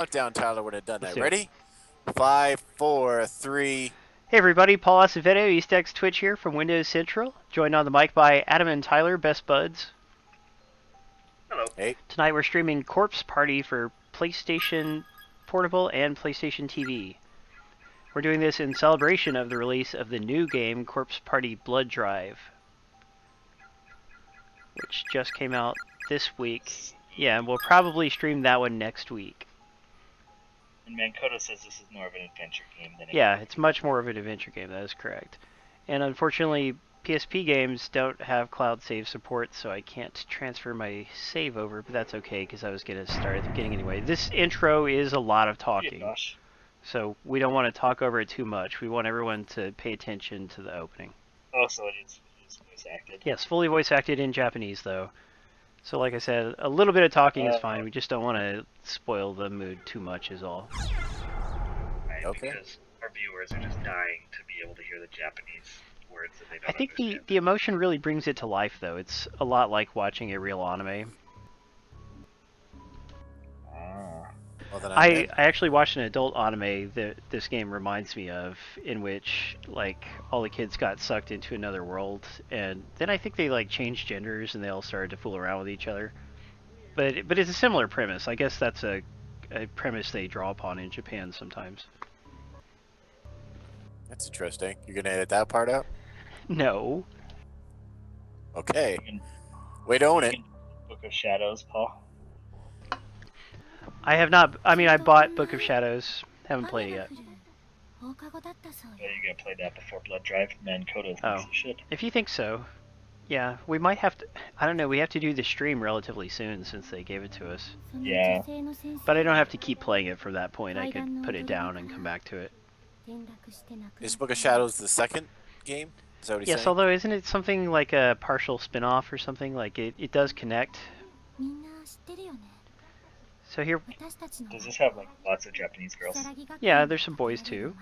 Countdown, Tyler would have done Let's that. do it. Ready? 5, 4, 3. Hey everybody, Paul Acevedo, EastX Twitch here from Windows Central, joined on the mic by Adam and Tyler, best buds. Hello. Hey. Tonight we're streaming Corpse Party for PlayStation Portable and PlayStation TV. We're doing this in celebration of the release of the new game Corpse Party Blood Drive, which just came out this week. Yeah, and we'll probably stream that one next week. And Mankoto says this is more of an adventure game than Yeah, it's much more of an adventure game, that is correct. And unfortunately, PSP games don't have cloud save support, so I can't transfer my save over, but that's okay because I was going to start at the beginning anyway. This intro is a lot of talking, gosh. so we don't want to talk over it too much. We want everyone to pay attention to the opening. Oh, so it is voice acted. Yes, fully voice acted in Japanese, though. So like I said, a little bit of talking is fine. We just don't want to spoil the mood too much is all. Right, Okay. because our viewers are just dying to be able to hear the Japanese words that they don't I think understand. the emotion really brings it to life, though. It's a lot like watching a real anime. Well, then I actually watched an adult anime that this game reminds me of, in which like all the kids got sucked into another world, and then I think they like changed genders and they all started to fool around with each other. But it's a similar premise. I guess that's a premise they draw upon in Japan sometimes. That's interesting. You're going to edit that part out? No. Okay. Way to own it. Book of Shadows, Paul. I have not. I mean, I bought Book of Shadows. Haven't played it yet. Are you gonna play that before Blood Drive? Mankoto thinks Oh. you should. If you think so. Yeah, we might have to. I don't know. We have to do the stream relatively soon since they gave it to us. Yeah. But I don't have to keep playing it from that point. I could put it down and come back to it. Is Book of Shadows the second game? Is that what he's Yes, saying? although isn't it something like a partial spin-off or something? Like it does connect. So here, Does this have like lots of Japanese girls? yeah, there's some boys too.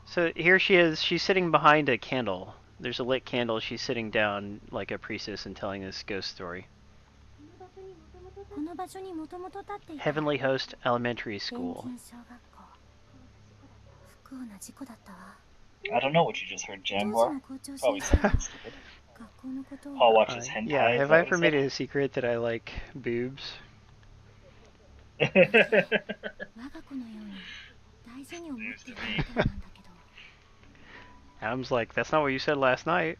So here she is. She's sitting behind a candle. There's a lit candle. She's sitting down like a priestess and telling this ghost story. Heavenly Host Elementary School. I don't know what you just heard, Jambar. Probably something stupid. Paul watches hentai. Yeah, is have that I what ever he made said? it a secret that I like boobs? Seems to be. Adam's like, that's not what you said last night.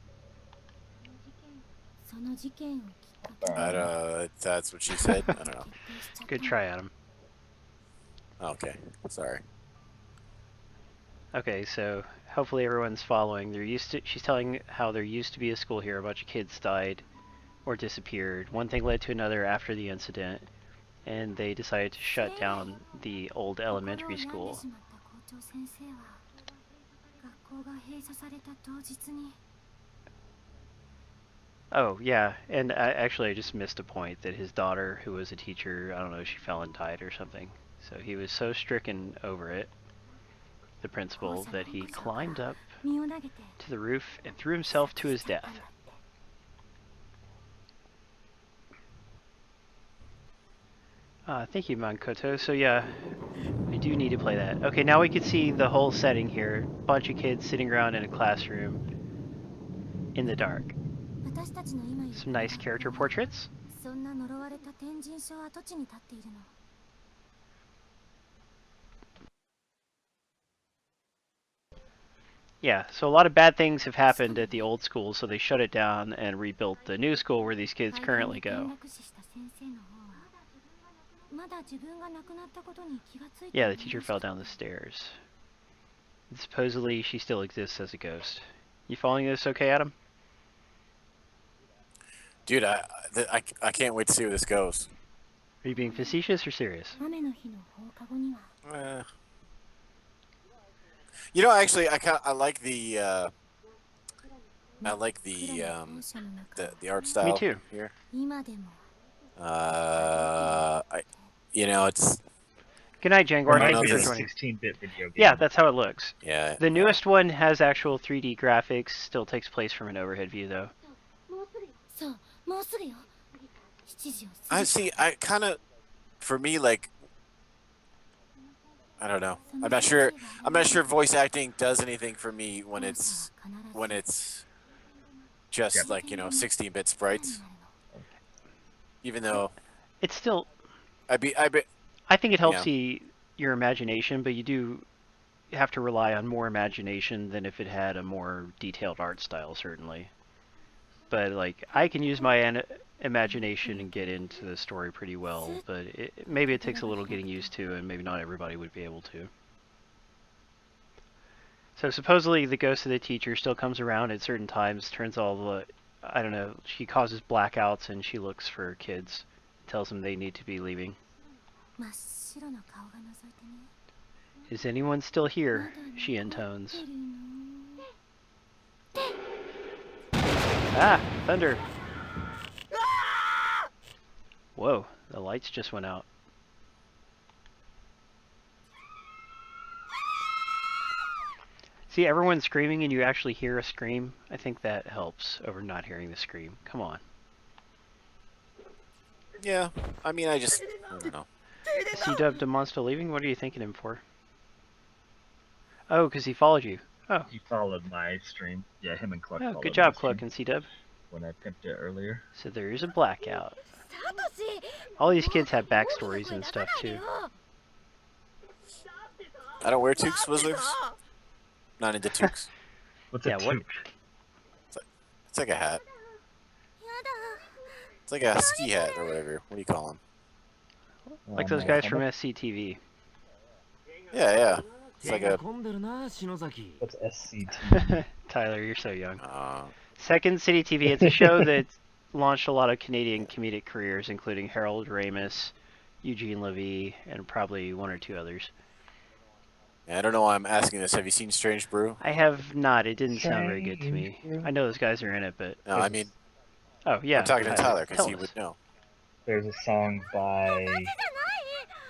That's what she said? I don't know. Good try, Adam. Okay. Sorry. Okay, so hopefully everyone's following. She's telling how there used to be a school here. A bunch of kids died or disappeared. One thing led to another after the incident, and they decided to shut down the old elementary school. Oh, yeah, and actually I just missed a point that his daughter, who was a teacher, I don't know, she fell and died or something. So he was so stricken over it, the principal, that he climbed up to the roof and threw himself to his death. Thank you, Mankoto. So yeah, I do need to play that. Okay, now we can see the whole setting here. Bunch of kids sitting around in a classroom in the dark. Some nice character portraits. Yeah, so a lot of bad things have happened at the old school, so they shut it down and rebuilt the new school where these kids currently go. Yeah, the teacher fell down the stairs. And supposedly, she still exists as a ghost. You following this okay, Adam? Dude, I can't wait to see where this goes. Are you being facetious or serious? You know, actually, I like the art style. Me too. Here. It's. Good night, Jangor. I Thank know you for this- joining. 16-bit video game. Yeah, that's how it looks. Yeah. The newest one has actual 3D graphics, still takes place from an overhead view, though. I see. I kind of, for me, like, I don't know. I'm not sure. I'm not sure voice acting does anything for me when it's just Yep. like 16-bit sprites. Even though It's still. I be I think it helps Yeah. your imagination, but you do have to rely on more imagination than if it had a more detailed art style, certainly. But like, I can use my imagination and get into the story pretty well, but maybe it takes a little getting used to, and maybe not everybody would be able to. So supposedly the ghost of the teacher still comes around at certain times, turns all the, I don't know, she causes blackouts and she looks for kids, tells them they need to be leaving. Is anyone still here? She intones. Ah! Thunder! Whoa, the lights just went out. See, everyone's screaming and you actually hear a scream. I think that helps over not hearing the scream. Come on. Yeah. I mean, I don't know. C-Dub Demonsta leaving? What are you thanking him for? Oh, because he followed you. Oh. He followed my stream. Yeah, him and Cluck Oh, followed good job, my Cluck stream and C-Dub. when I pimped it earlier. So there is a blackout. All these kids have backstories and stuff, too. I don't wear toques, Twizzlers. Not into toques. What's a toque? It's like a hat. It's like a ski hat or whatever. What do you call them? Like those guys from SCTV. Yeah. It's like a... What's SCTV? Tyler, you're so young. Second City TV. It's a show that launched a lot of Canadian comedic careers, including Harold Ramis, Eugene Levy, and probably one or two others. Yeah, I don't know why I'm asking this. Have you seen Strange Brew? I have not. It didn't sound very good to me. I know those guys are in it, but... No, I mean... Oh, yeah. I'm talking to Tyler, because he would know. There's a song by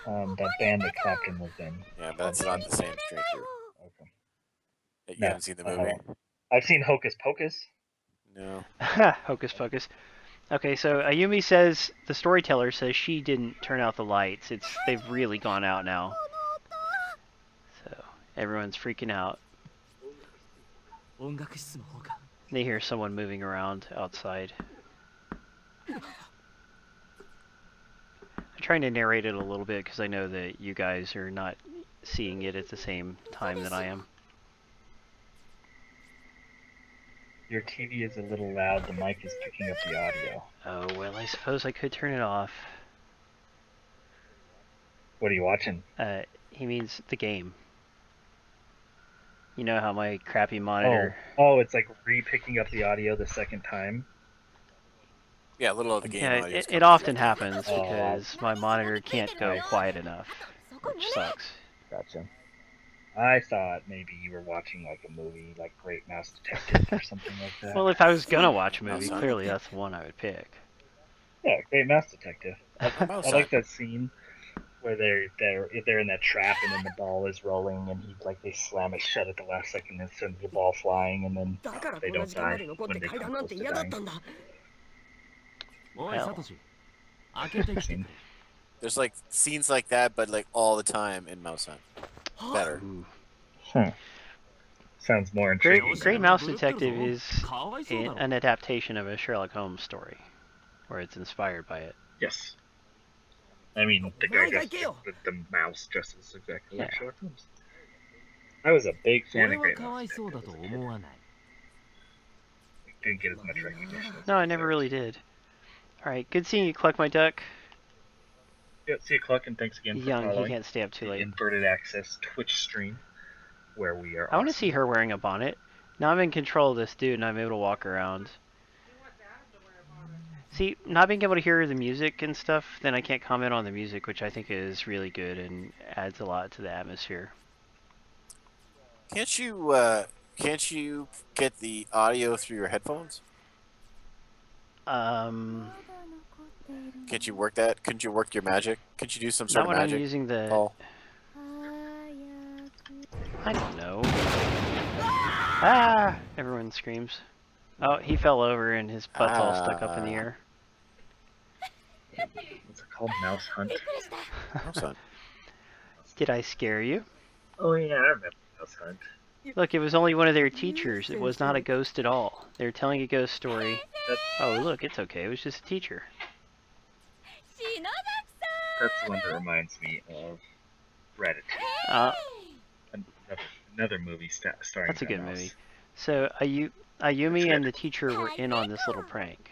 that band that Clapton was in. Yeah, but that's not the same Strange Brew. Okay. You haven't seen the movie? I've seen Hocus Pocus. No. Hocus Pocus. Okay, so Ayumi says, the storyteller says she didn't turn out the lights. They've really gone out now. So, everyone's freaking out. They hear someone moving around outside. I'm trying to narrate it a little bit because I know that you guys are not seeing it at the same time that I am. Your TV is a little loud. The mic is picking up the audio. Oh, well, I suppose I could turn it off. What are you watching? He means the game. You know how my crappy monitor... Oh, it's like re-picking up the audio the second time? Yeah, a little of the game audio. It often happens because my monitor can't go quiet enough, which sucks. Gotcha. I thought maybe you were watching like a movie like Great Mouse Detective or something like that. Well, if I was gonna watch a movie, clearly that's the one I would pick. Yeah, Great Mouse Detective. I like that scene where they're in that trap and then the ball is rolling and they slam it shut at the last second and sends the ball flying and then they don't die when they come close to dying. Well, there's like scenes like that, but like all the time in Mouse Hunt. Better. Sounds more intriguing. Great Mouse Detective is an adaptation of a Sherlock Holmes story, or it's inspired by it. Yes. I mean, the guy the mouse dresses exactly like Sherlock Holmes. I was a big fan of Great Mouse Detective. Didn't get as much recognition. No, I never really did. Alright, good seeing you, Cluck my duck. Yeah, see you, Cluck, and thanks again for following. He can't stay up too late. Inverted Access Twitch stream, where we are. I want to see her wearing a bonnet. Now I'm in control of this dude, and I'm able to walk around. See, not being able to hear the music and stuff, then I can't comment on the music, which I think is really good and adds a lot to the atmosphere. Can't you get the audio through your headphones? Can't you work that? Couldn't you work your magic? Couldn't you do some sort of magic? Not when I'm using the... Paul? I don't know. Ah! Everyone screams. Oh, he fell over and his butt's all stuck up in the air. What's it called? Mouse Hunt? Mouse Hunt. Did I scare you? Oh yeah, I remember Ghost Hunt. Look, it was only one of their teachers. It was not a ghost at all. They were telling a ghost story. Oh, look, it's okay. It was just a teacher. That's the one that reminds me of Ratatouille. Another movie starring. That's a good Thanos. movie. So, Ayumi and the teacher were in on this little prank.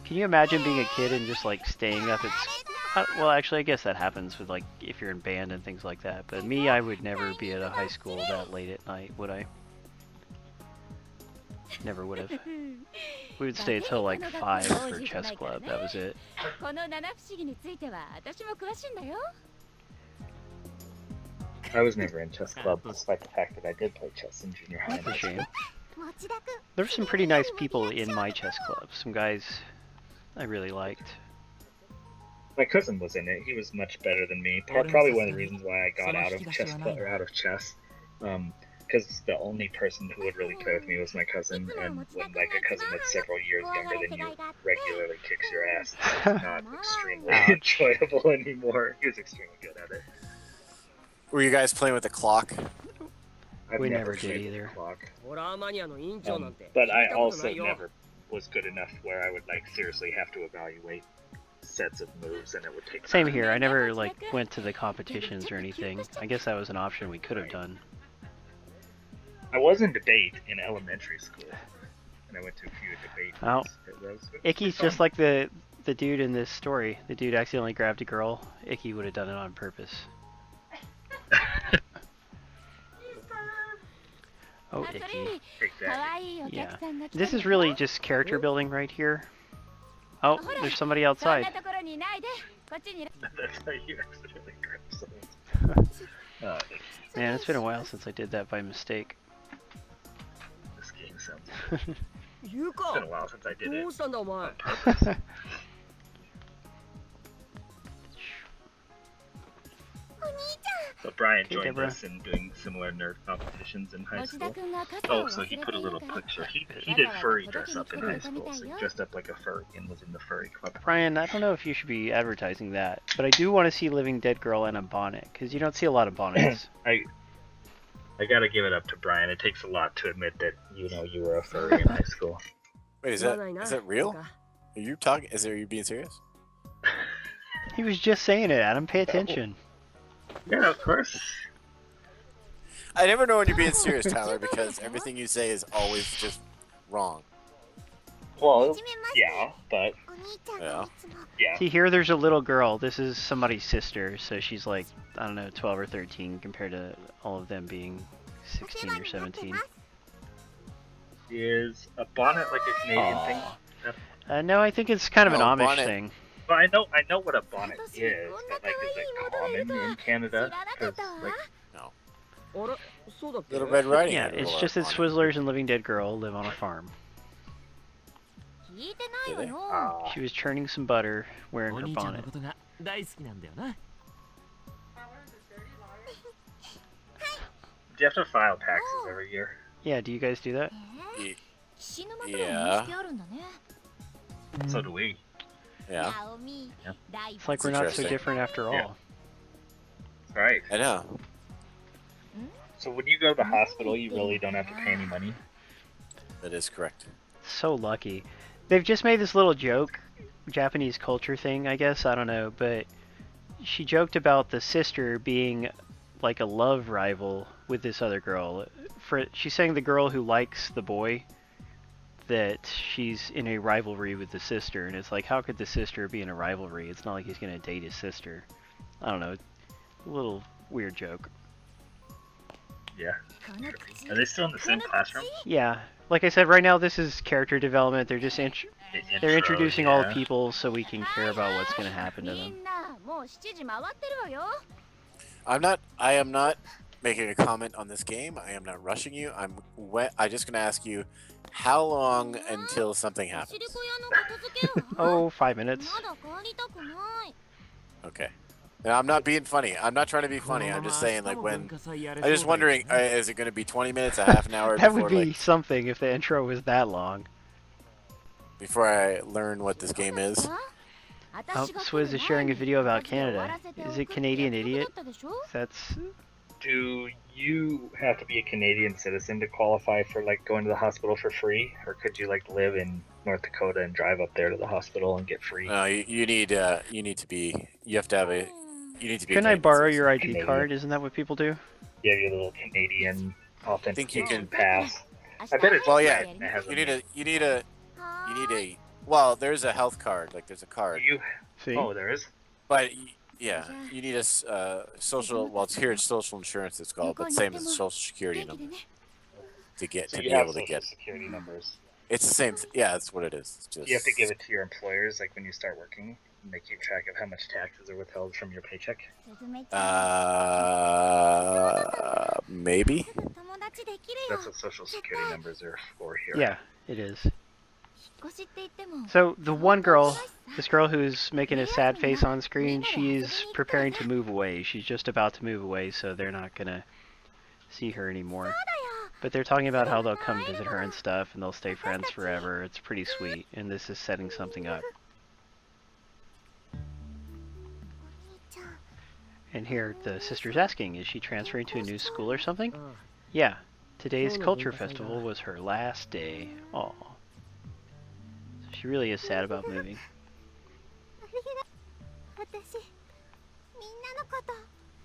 Can you imagine being a kid and just like staying up at well, actually, I guess that happens with like if you're in band and things like that. But me, I would never be at a high school that late at night, would I? Never would have. We would stay till like 5 for chess club. That was it. I was never in chess club, despite the fact that I did play chess in junior high. That's a shame. There were some pretty nice people in my chess club. Some guys I really liked. My cousin was in it. He was much better than me. Probably one of the reasons why I got out of chess, because the only person who would really play with me was my cousin, and when like a cousin that's several years younger than you regularly kicks your ass, it's not extremely enjoyable anymore. He was extremely good at it. Were you guys playing with the clock? We never did either. But I also never was good enough where I would like seriously have to evaluate sets of moves, and it would take. Same here. I never like went to the competitions or anything. I guess that was an option we could have done. I was in debate in elementary school, and I went to a few debates. Oh. Icky's just like the dude in this story. The dude accidentally grabbed a girl. Icky would have done it on purpose. Oh, Icky. Yeah. This is really just character building right here. Oh, there's somebody outside. That's how you accidentally grab someone. Man, it's been a while since I did that by mistake. This game sounds. It's been a while since I did it on purpose. So Brian joined us in doing similar nerd competitions in high school. Oh, so he put a little picture. He did furry dress up in high school, so he dressed up like a furry and was in the furry club. Brian, I don't know if you should be advertising that, but I do want to see Living Dead Girl in a bonnet, because you don't see a lot of bonnets. I gotta give it up to Brian. It takes a lot to admit that you were a furry in high school. Wait, is that real? Are you talking? Are you being serious? He was just saying it, Adam. Pay attention. Yeah, of course. I never know when you're being serious, Tyler, because everything you say is always just wrong. Well, yeah, but... Yeah. See, here there's a little girl. This is somebody's sister, so she's like, I don't know, 12 or 13 compared to all of them being 16 or 17. Is a bonnet like a Canadian thing? No, I think it's kind of an Amish bonnet. thing. Well, I know what a bonnet is, but like, is it common in Canada? 'Cause, like, No. Little Red Riding Yeah, Hood it's wore just that bonnet. Swizzlers and Living Dead Girl live on a farm. Do they? She was churning some butter wearing her bonnet. Do you have to file taxes every year? Yeah, do you guys do that? Yeah. So do we. Yeah. It's like we're not so Interesting. different after all. Yeah. Right. I know. So when you go to the hospital, you really don't have to pay any money? That is correct. So lucky. They've just made this little joke, Japanese culture thing, I guess, I don't know, but she joked about the sister being like a love rival with this other girl. She's saying the girl who likes the boy, that she's in a rivalry with the sister, and it's like, how could the sister be in a rivalry? It's not like he's gonna date his sister. I don't know, a little weird joke. Yeah. Are they still in the same classroom? Yeah, like I said, right now this is character development. They're just they're introducing all the people so we can care about what's gonna happen to them. I am not making a comment on this game. I am not rushing you. I'm just gonna ask you, how long until something happens? Oh, 5 minutes. Okay. Now, I'm not being funny. I'm not trying to be funny. I'm just saying, like, when... I'm just wondering, is it going to be 20 minutes, a half an hour That before, would be like, something if the intro was that long. before I learn what this game is? Oh, Swizz is sharing a video about Canada. Is it Canadian Idiot? That's... Do you have to be a Canadian citizen to qualify for like going to the hospital for free, or could you like live in North Dakota and drive up there to the hospital and get free? No, you need to be. You have to have a. You need to be. Couldn't I borrow your ID Canadian. card? Isn't that what people do? You have your little Canadian authentication can- pass. I bet it's Well, yeah. red and it has You need a. Well, there's a health card. Like there's a card. You, See? oh, there is. But yeah, you need a social. Well, it's here. It's social insurance. It's called, but same as a social security number to get So to you be have able to social get. security numbers. It's the same. Yeah, that's what it is. It's just. You have to give it to your employers, like when you start working, and they keep track of how much taxes are withheld from your paycheck. Maybe. That's what social security numbers are for here. Yeah, it is. So the one girl, this girl who's making a sad face on screen, she's preparing to move away. She's just about to move away, so they're not gonna see her anymore. But they're talking about how they'll come visit her and stuff, and they'll stay friends forever. It's pretty sweet, and this is setting something up. And here, the sister's asking, is she transferring to a new school or something? Yeah, today's culture festival was her last day. Aw. She really is sad about moving.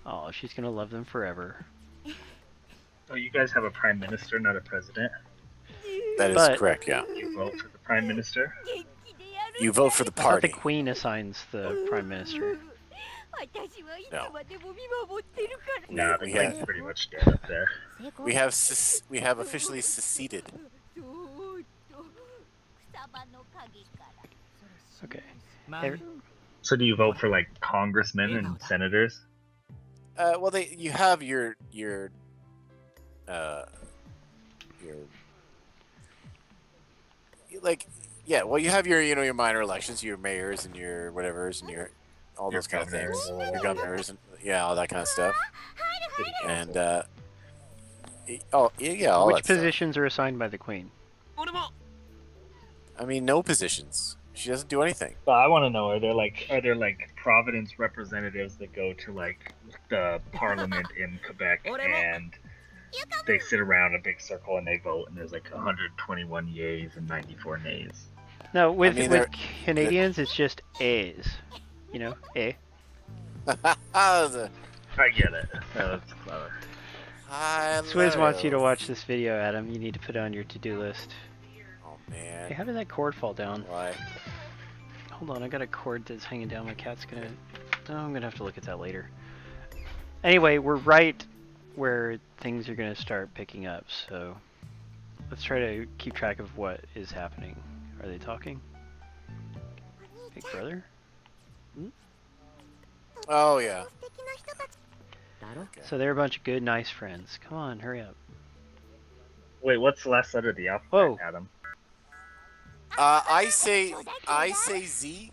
Oh, she's gonna love them forever. Oh, you guys have a prime minister, not a president. That is But- correct. Yeah. You vote for the prime minister. You vote for the I thought the party. queen assigns the prime minister. No. No, the we queen's have pretty much dead up there. we have officially seceded. Okay. Every- So do you vote for like congressmen and senators? Well, you have your like well you have your your minor elections, your mayors and your whatevers and your all Your those kind of governors things, or whatever. your governors and all that kind of stuff. City And council. all Which that stuff. positions are assigned by the queen? I mean, no positions. She doesn't do anything. But I want to know: are there like Providence representatives that go to like the parliament in Quebec and they sit around a big circle and they vote, and there's like 121 yeas and 94 nays? No, with mean, with they're- Canadians, it's just A's. You know, A. Ah, the I get it. That's clever. Swizz wants you to watch this video, Adam. You need to put it on your to-do list. Oh Hey, man. how did that cord fall down? Why? Hold on, I got a cord that's hanging down. My cat's gonna... Oh, I'm gonna have to look at that later. Anyway, we're right where things are gonna start picking up, so... Let's try to keep track of what is happening. Are they talking? Big brother? Oh yeah. So they're a bunch of good, nice friends. Come on, hurry up. Wait, what's the last letter of the alphabet, Whoa. Adam? I say Z,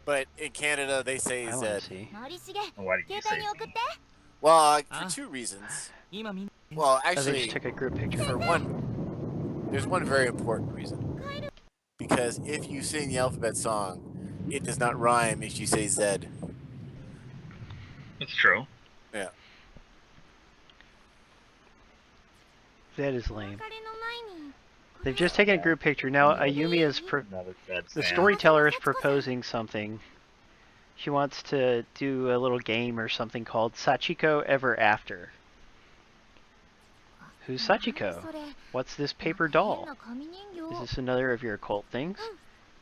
but in Canada they say I Z. want to see. Why did you say? Well, for two reasons. Well, Oh, they actually, just took a group picture. for one, there's one very important reason. Because if you sing the alphabet song, it does not rhyme if you say Z. It's true. Yeah. That is lame. They've just taken a group picture. Now, Ayumi is... Another bad The fan. storyteller is proposing something. She wants to do a little game or something called Sachiko Ever After. Who's Sachiko? What's this paper doll? Is this another of your occult things?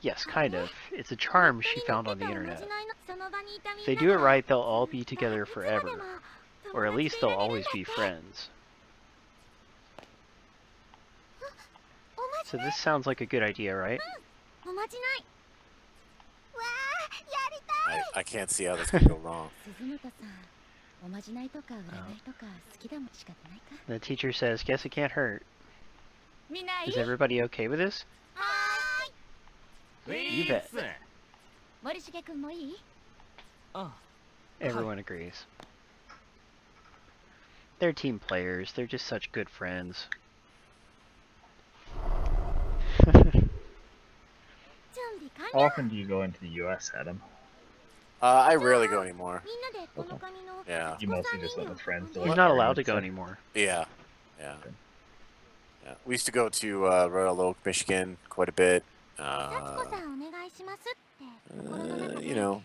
Yes, kind of. It's a charm she found on the internet. If they do it right, they'll all be together forever. Or at least they'll always be friends. So this sounds like a good idea, right? I can't see how this could go wrong. The teacher says, guess it can't hurt. Is everybody okay with this? You bet. Everyone agrees. They're team players. They're just such good friends. How often do you go into the U.S., Adam? I rarely go anymore. Okay. Yeah. You mostly just went with friends. To He's like not party allowed and to go stuff? anymore. Yeah. Yeah. We used to go to Royal Oak, Michigan quite a bit.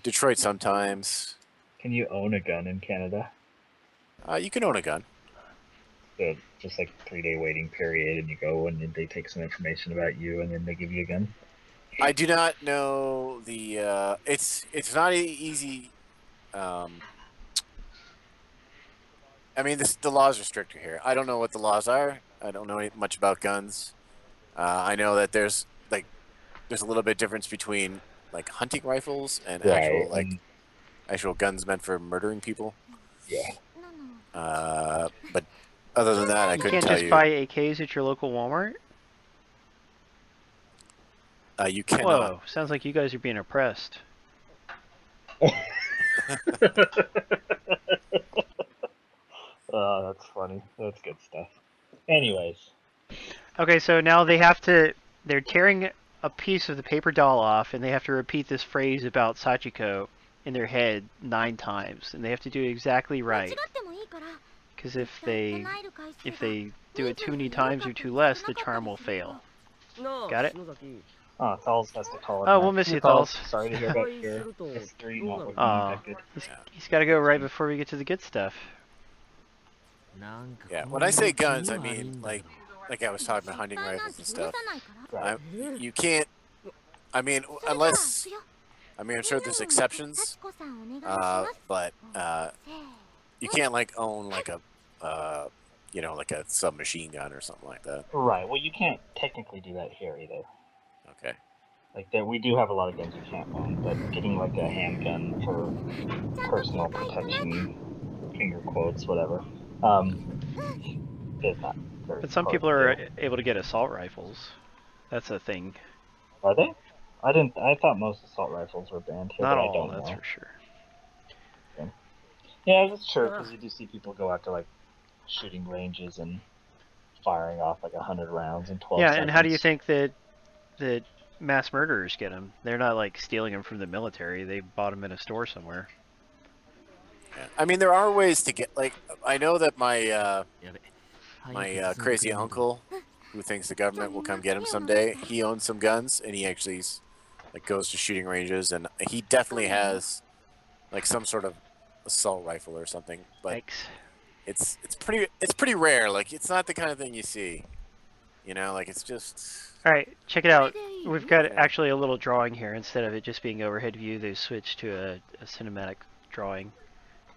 Detroit sometimes. Can you own a gun in Canada? You can own a gun. So just like 3-day waiting period, and you go and then they take some information about you, and then they give you a gun. I do not know the. It's not easy. I mean, the laws are stricter here. I don't know what the laws are. I don't know much about guns. I know that there's a little bit difference between like hunting rifles and Right, actual guns meant for murdering people. yeah. But other than that, I You couldn't can't tell just you. buy AKs at your local Walmart? You cannot. Whoa, sounds like you guys are being oppressed. Oh, that's funny. That's good stuff. Anyways. Okay, so now they're tearing a piece of the paper doll off, and they have to repeat this phrase about Sachiko in their head 9 times, and they have to do it exactly right. Because if they do it too many times or too less, the charm will fail. Got it? Oh, Thalls has to call it. Oh, we'll miss you, Thalls. Sorry to hear about your history not being Aw, infected. he's got to go right before we get to the good stuff. Yeah, when I say guns, I mean like I was talking about hunting rifles and stuff. Right. You can't. I mean, unless. I mean, I'm sure there's exceptions, but you can't like own like a like a submachine gun or something like that. Right. Well, you can't technically do that here either. Okay. Like we do have a lot of guns you can't own, but getting like a handgun for personal protection, finger quotes, whatever, is not very. But some people are able to get assault rifles. That's a thing. Are they? I thought most assault rifles were banned here. Not but all, I don't that's know. for sure. Yeah, that's true, because you do see people go out to like shooting ranges and firing off like 100 rounds in 12 seconds. Yeah, and how do you think that mass murderers get them? They're not like stealing them from the military. They bought them in a store somewhere. Yeah. I mean, there are ways to get like. I know that my crazy uncle, who thinks the government will come get him someday, he owns some guns, and he actually like goes to shooting ranges, and he definitely has like some sort of assault rifle or something. But Yikes. it's pretty rare. Like it's not the kind of thing you see. Like it's just. All right, check it out. We've got actually a little drawing here. Instead of it just being overhead view, they've switched to a cinematic drawing.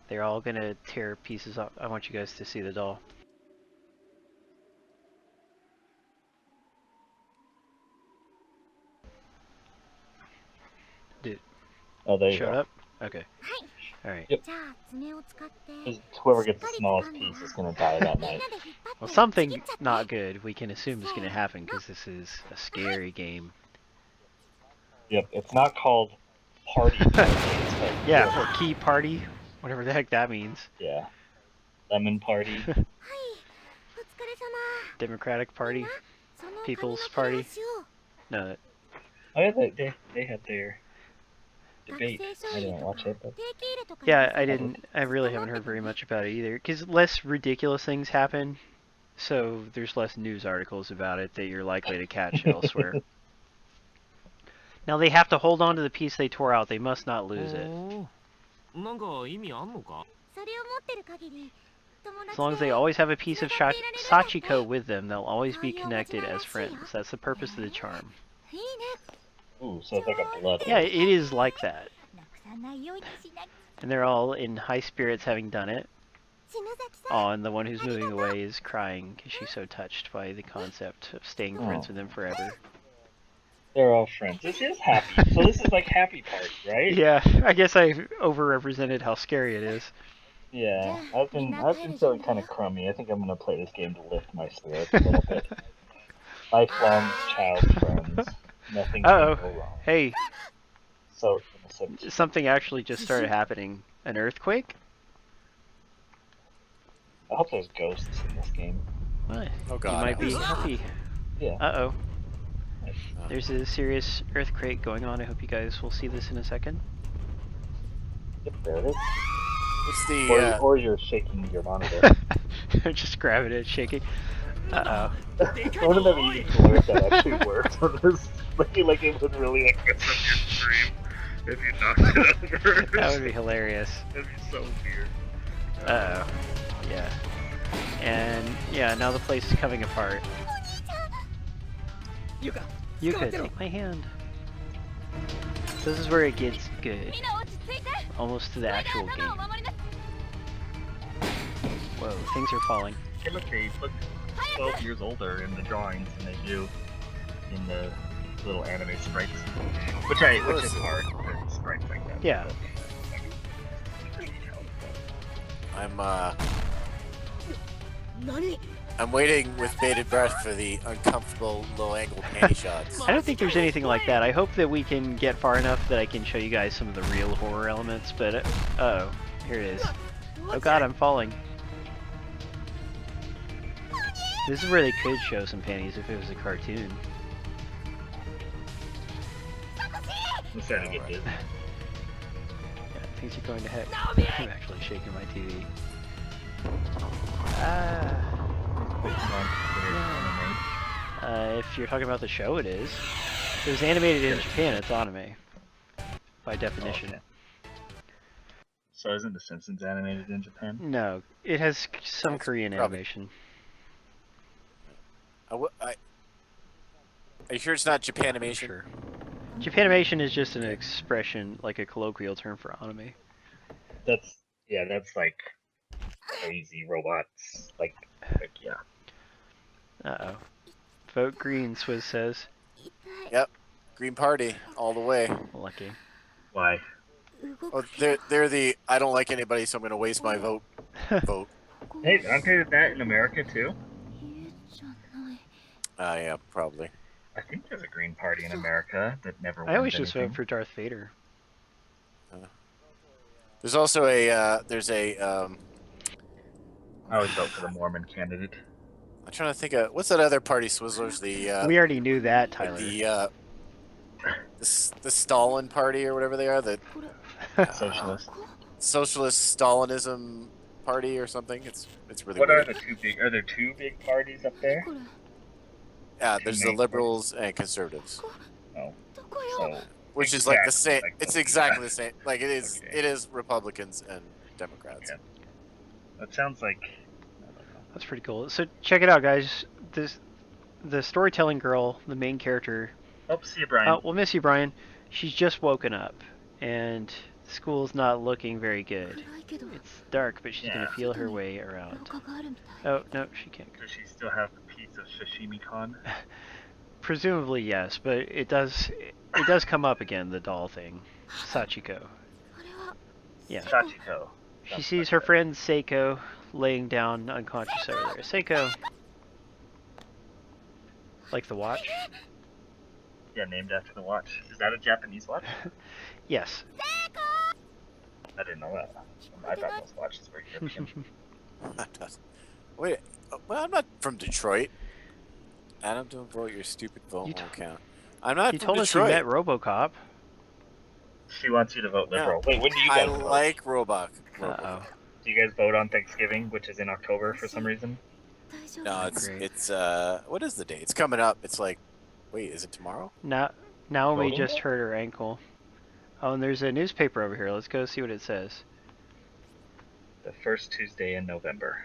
They're all gonna tear pieces up. I want you guys to see the doll. Dude. Oh, there you Showed go. up? Okay. Alright. Yep. Whoever gets the smallest piece is going to die that night. Well, something not good we can assume is going to happen because this is a scary game. Yep, it's not called Party. Yeah, or Key Party, whatever the heck that means. Yeah. Lemon Party. Democratic Party. People's Party. No. Oh yeah, they had their debate. I didn't watch it, but Yeah, I really haven't heard very much about it either. Because less ridiculous things happen, so there's less news articles about it that you're likely to catch elsewhere. Now they have to hold on to the piece they tore out. They must not lose it. As long as they always have a piece of Sachiko with them, they'll always be connected as friends. That's the purpose of the charm. Ooh, so it's like a blood. Yeah, it is like that. And they're all in high spirits having done it. Oh, and the one who's moving away is crying because she's so touched by the concept of staying friends with them forever. They're all friends. This is happy. So this is like happy party, right? Yeah, I guess I overrepresented how scary it is. Yeah, I've been feeling kind of crummy. I think I'm gonna play this game to lift my spirits a little bit. Lifelong child friends. Nothing can go wrong. Hey. So innocent. Something actually just started happening. An earthquake? I hope there's ghosts in this game. What? Oh god. You might be happy. Yeah. Uh-oh. There's a serious earthquake going on. I hope you guys will see this in a second. Yep, there it is. What's the? Or you're shaking your monitor. Just grabbing it, shaking. Uh I would have never even told if that actually worked on this. Like it would really like mess up your stream if you knocked it over. oh. That would be hilarious. That'd be so weird. Uh oh. Yeah. And yeah, now the place is coming apart. Yuka, take my hand. This is where it gets good. Almost to the actual game. Whoa, things are falling. They look 12 years older in the drawings than they do in the little anime sprites. Which is hard with sprites like that. Yeah. I'm waiting with bated breath for the uncomfortable low-angle panty shots. I don't think there's anything like that. I hope that we can get far enough that I can show you guys some of the real horror elements, but uh-oh, here it is. Oh god, I'm falling. This is where they could show some panties if it was a cartoon. I'm starting to get dizzy. Yeah, things are going to heck. I'm actually shaking my TV. If you're talking about the show, it is. If it was animated in Japan, it's anime. By definition. Okay. So isn't The Simpsons animated in Japan? No, it has some Korean probably. animation. Are you sure it's not Japanimation? Sure. Japanimation is just an expression, like a colloquial term for anime. That's like crazy robots. Like yeah. Uh-oh. Vote green, Swizz says. Yep. Green Party, all the way. Lucky. Why? Oh, they're the I don't like anybody, so I'm gonna waste my vote. Hey, aren't they that in America too? Yeah, probably. I think there's a Green Party in America that never. I always wins just anything. vote for Darth Vader. There's also a I always vote for the Mormon candidate. I'm trying to think of what's that other party, Swizzlers? We already knew that, Tyler. The Stalin Party or whatever they are, the Socialist. Socialist Stalinism Party or something. It's really What weird. are the two big? Are there two big parties up there? Yeah, there's the liberals and conservatives. Oh, so Which is like the same. Like It's the exactly the US. same. Like it is. Okay. It is Republicans and Democrats. Okay. That sounds like. I don't know. That's pretty cool. So check it out, guys. The storytelling girl, the main character. Oh, see you, Brian. We'll miss you, Brian. She's just woken up, and school's not looking very good. It's dark, but she's gonna feel her way around. Oh no, she can't. Does she still have the piece of sashimi con? Presumably yes, but it does come up again. The doll thing, Sachiko. Yeah. Sachiko. She sees her friend Seiko laying down unconscious over there. Seiko. Like the watch? Yeah, named after the watch. Is that a Japanese watch? Yes. I didn't know that. I thought most watches were European. Wait, well, I'm not from Detroit. Adam, don't vote your stupid vote won't count. I'm not You from told us you Detroit. met RoboCop. She wants you to vote liberal. No. Wait, when do you I guys vote? like Robot. Uh-oh. Do you guys vote on Thanksgiving, which is in October for some reason? No, Great. it's what is the date? It's coming up. It's like, wait, is it tomorrow? Naomi Voting just day? hurt her ankle. Oh, and there's a newspaper over here. Let's go see what it says. The first Tuesday in November.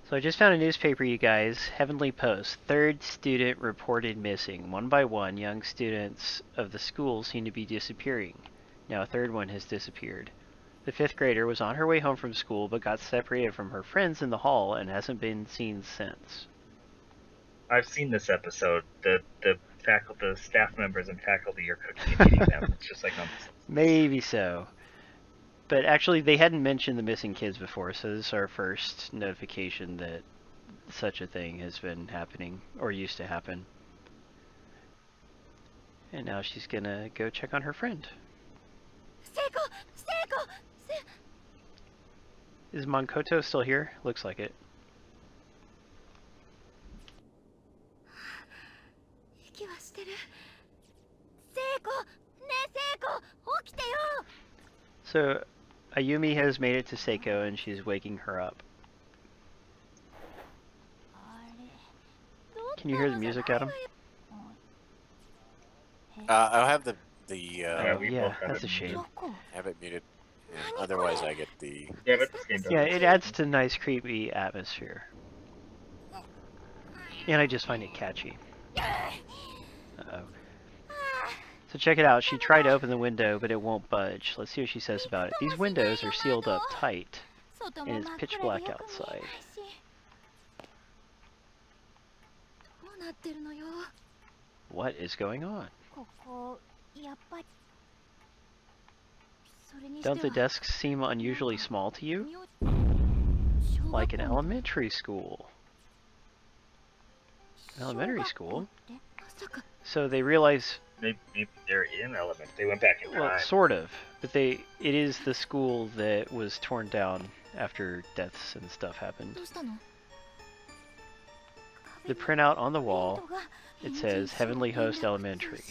So I just found a newspaper, you guys. Heavenly Post. Third student reported missing. One by one, young students of the school seem to be disappearing. Now a third one has disappeared. The fifth grader was on her way home from school, but got separated from her friends in the hall and hasn't been seen since. I've seen this episode. The staff members and faculty are cooking and eating them. It's just like on Maybe so. But actually, they hadn't mentioned the missing kids before, so this is our first notification that such a thing has been happening, or used to happen. And now she's gonna go check on her friend. Is Mankoto still here? Looks like it. So, Ayumi has made it to Seiko and she's waking her up. Can you hear the music, Adam? I'll have the yeah, that's a shame. have it muted. Yeah, otherwise, I get the. Yeah, but this game doesn't. Yeah, it adds to nice creepy atmosphere. And I just find it catchy. Uh-oh. So check it out. She tried to open the window, but it won't budge. Let's see what she says about it. These windows are sealed up tight, and it's pitch black outside. What is going on? Don't the desks seem unusually small to you? Like an elementary school. Elementary school? So they realize... Maybe they're in Element. They went back in time. Well, sort of. But it is the school that was torn down after deaths and stuff happened. The printout on the wall, it says Heavenly Host Elementary.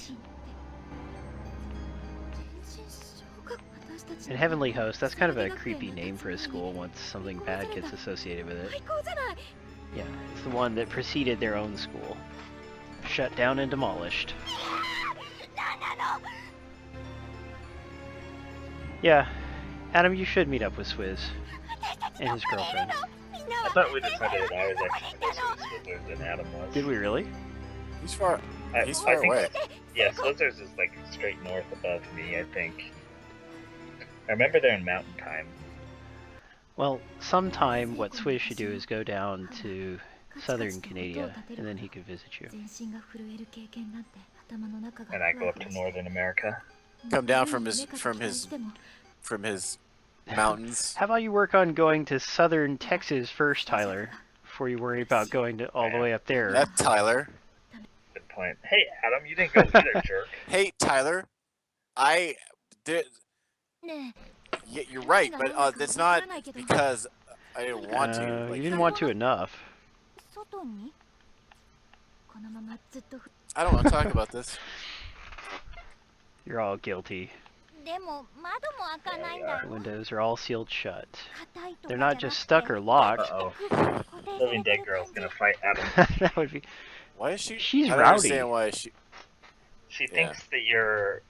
And Heavenly Host, that's kind of a creepy name for a school once something bad gets associated with it. Yeah, it's the one that preceded their own school. Shut down and demolished. Yeah, Adam, you should meet up with Swizz and his girlfriend. I thought we decided I was actually closer to Slizzers than Adam was. Did we really? He's far. He's far think, away. Yeah, Slizzers is like straight north above me, I think. I remember they're in Mountain Time. Well, sometime what Swizz should do is go down to Southern Canada, and then he could visit you. And I go up to Northern America. Come down from his mountains. How about you work on going to Southern Texas first, Tyler, before you worry about going to all the way up there? That's Tyler. Good point. Hey, Adam, you didn't go either, jerk. Hey, Tyler. I did. Yeah, you're right, but that's not because I didn't want to. You didn't want to enough. I don't want to talk about this. You're all guilty. The windows are all sealed shut. They're not just stuck or locked. Uh-oh. Living Dead Girl's gonna fight Adam. That would be... Why is she? She's I don't rowdy. understand why she... She thinks that you're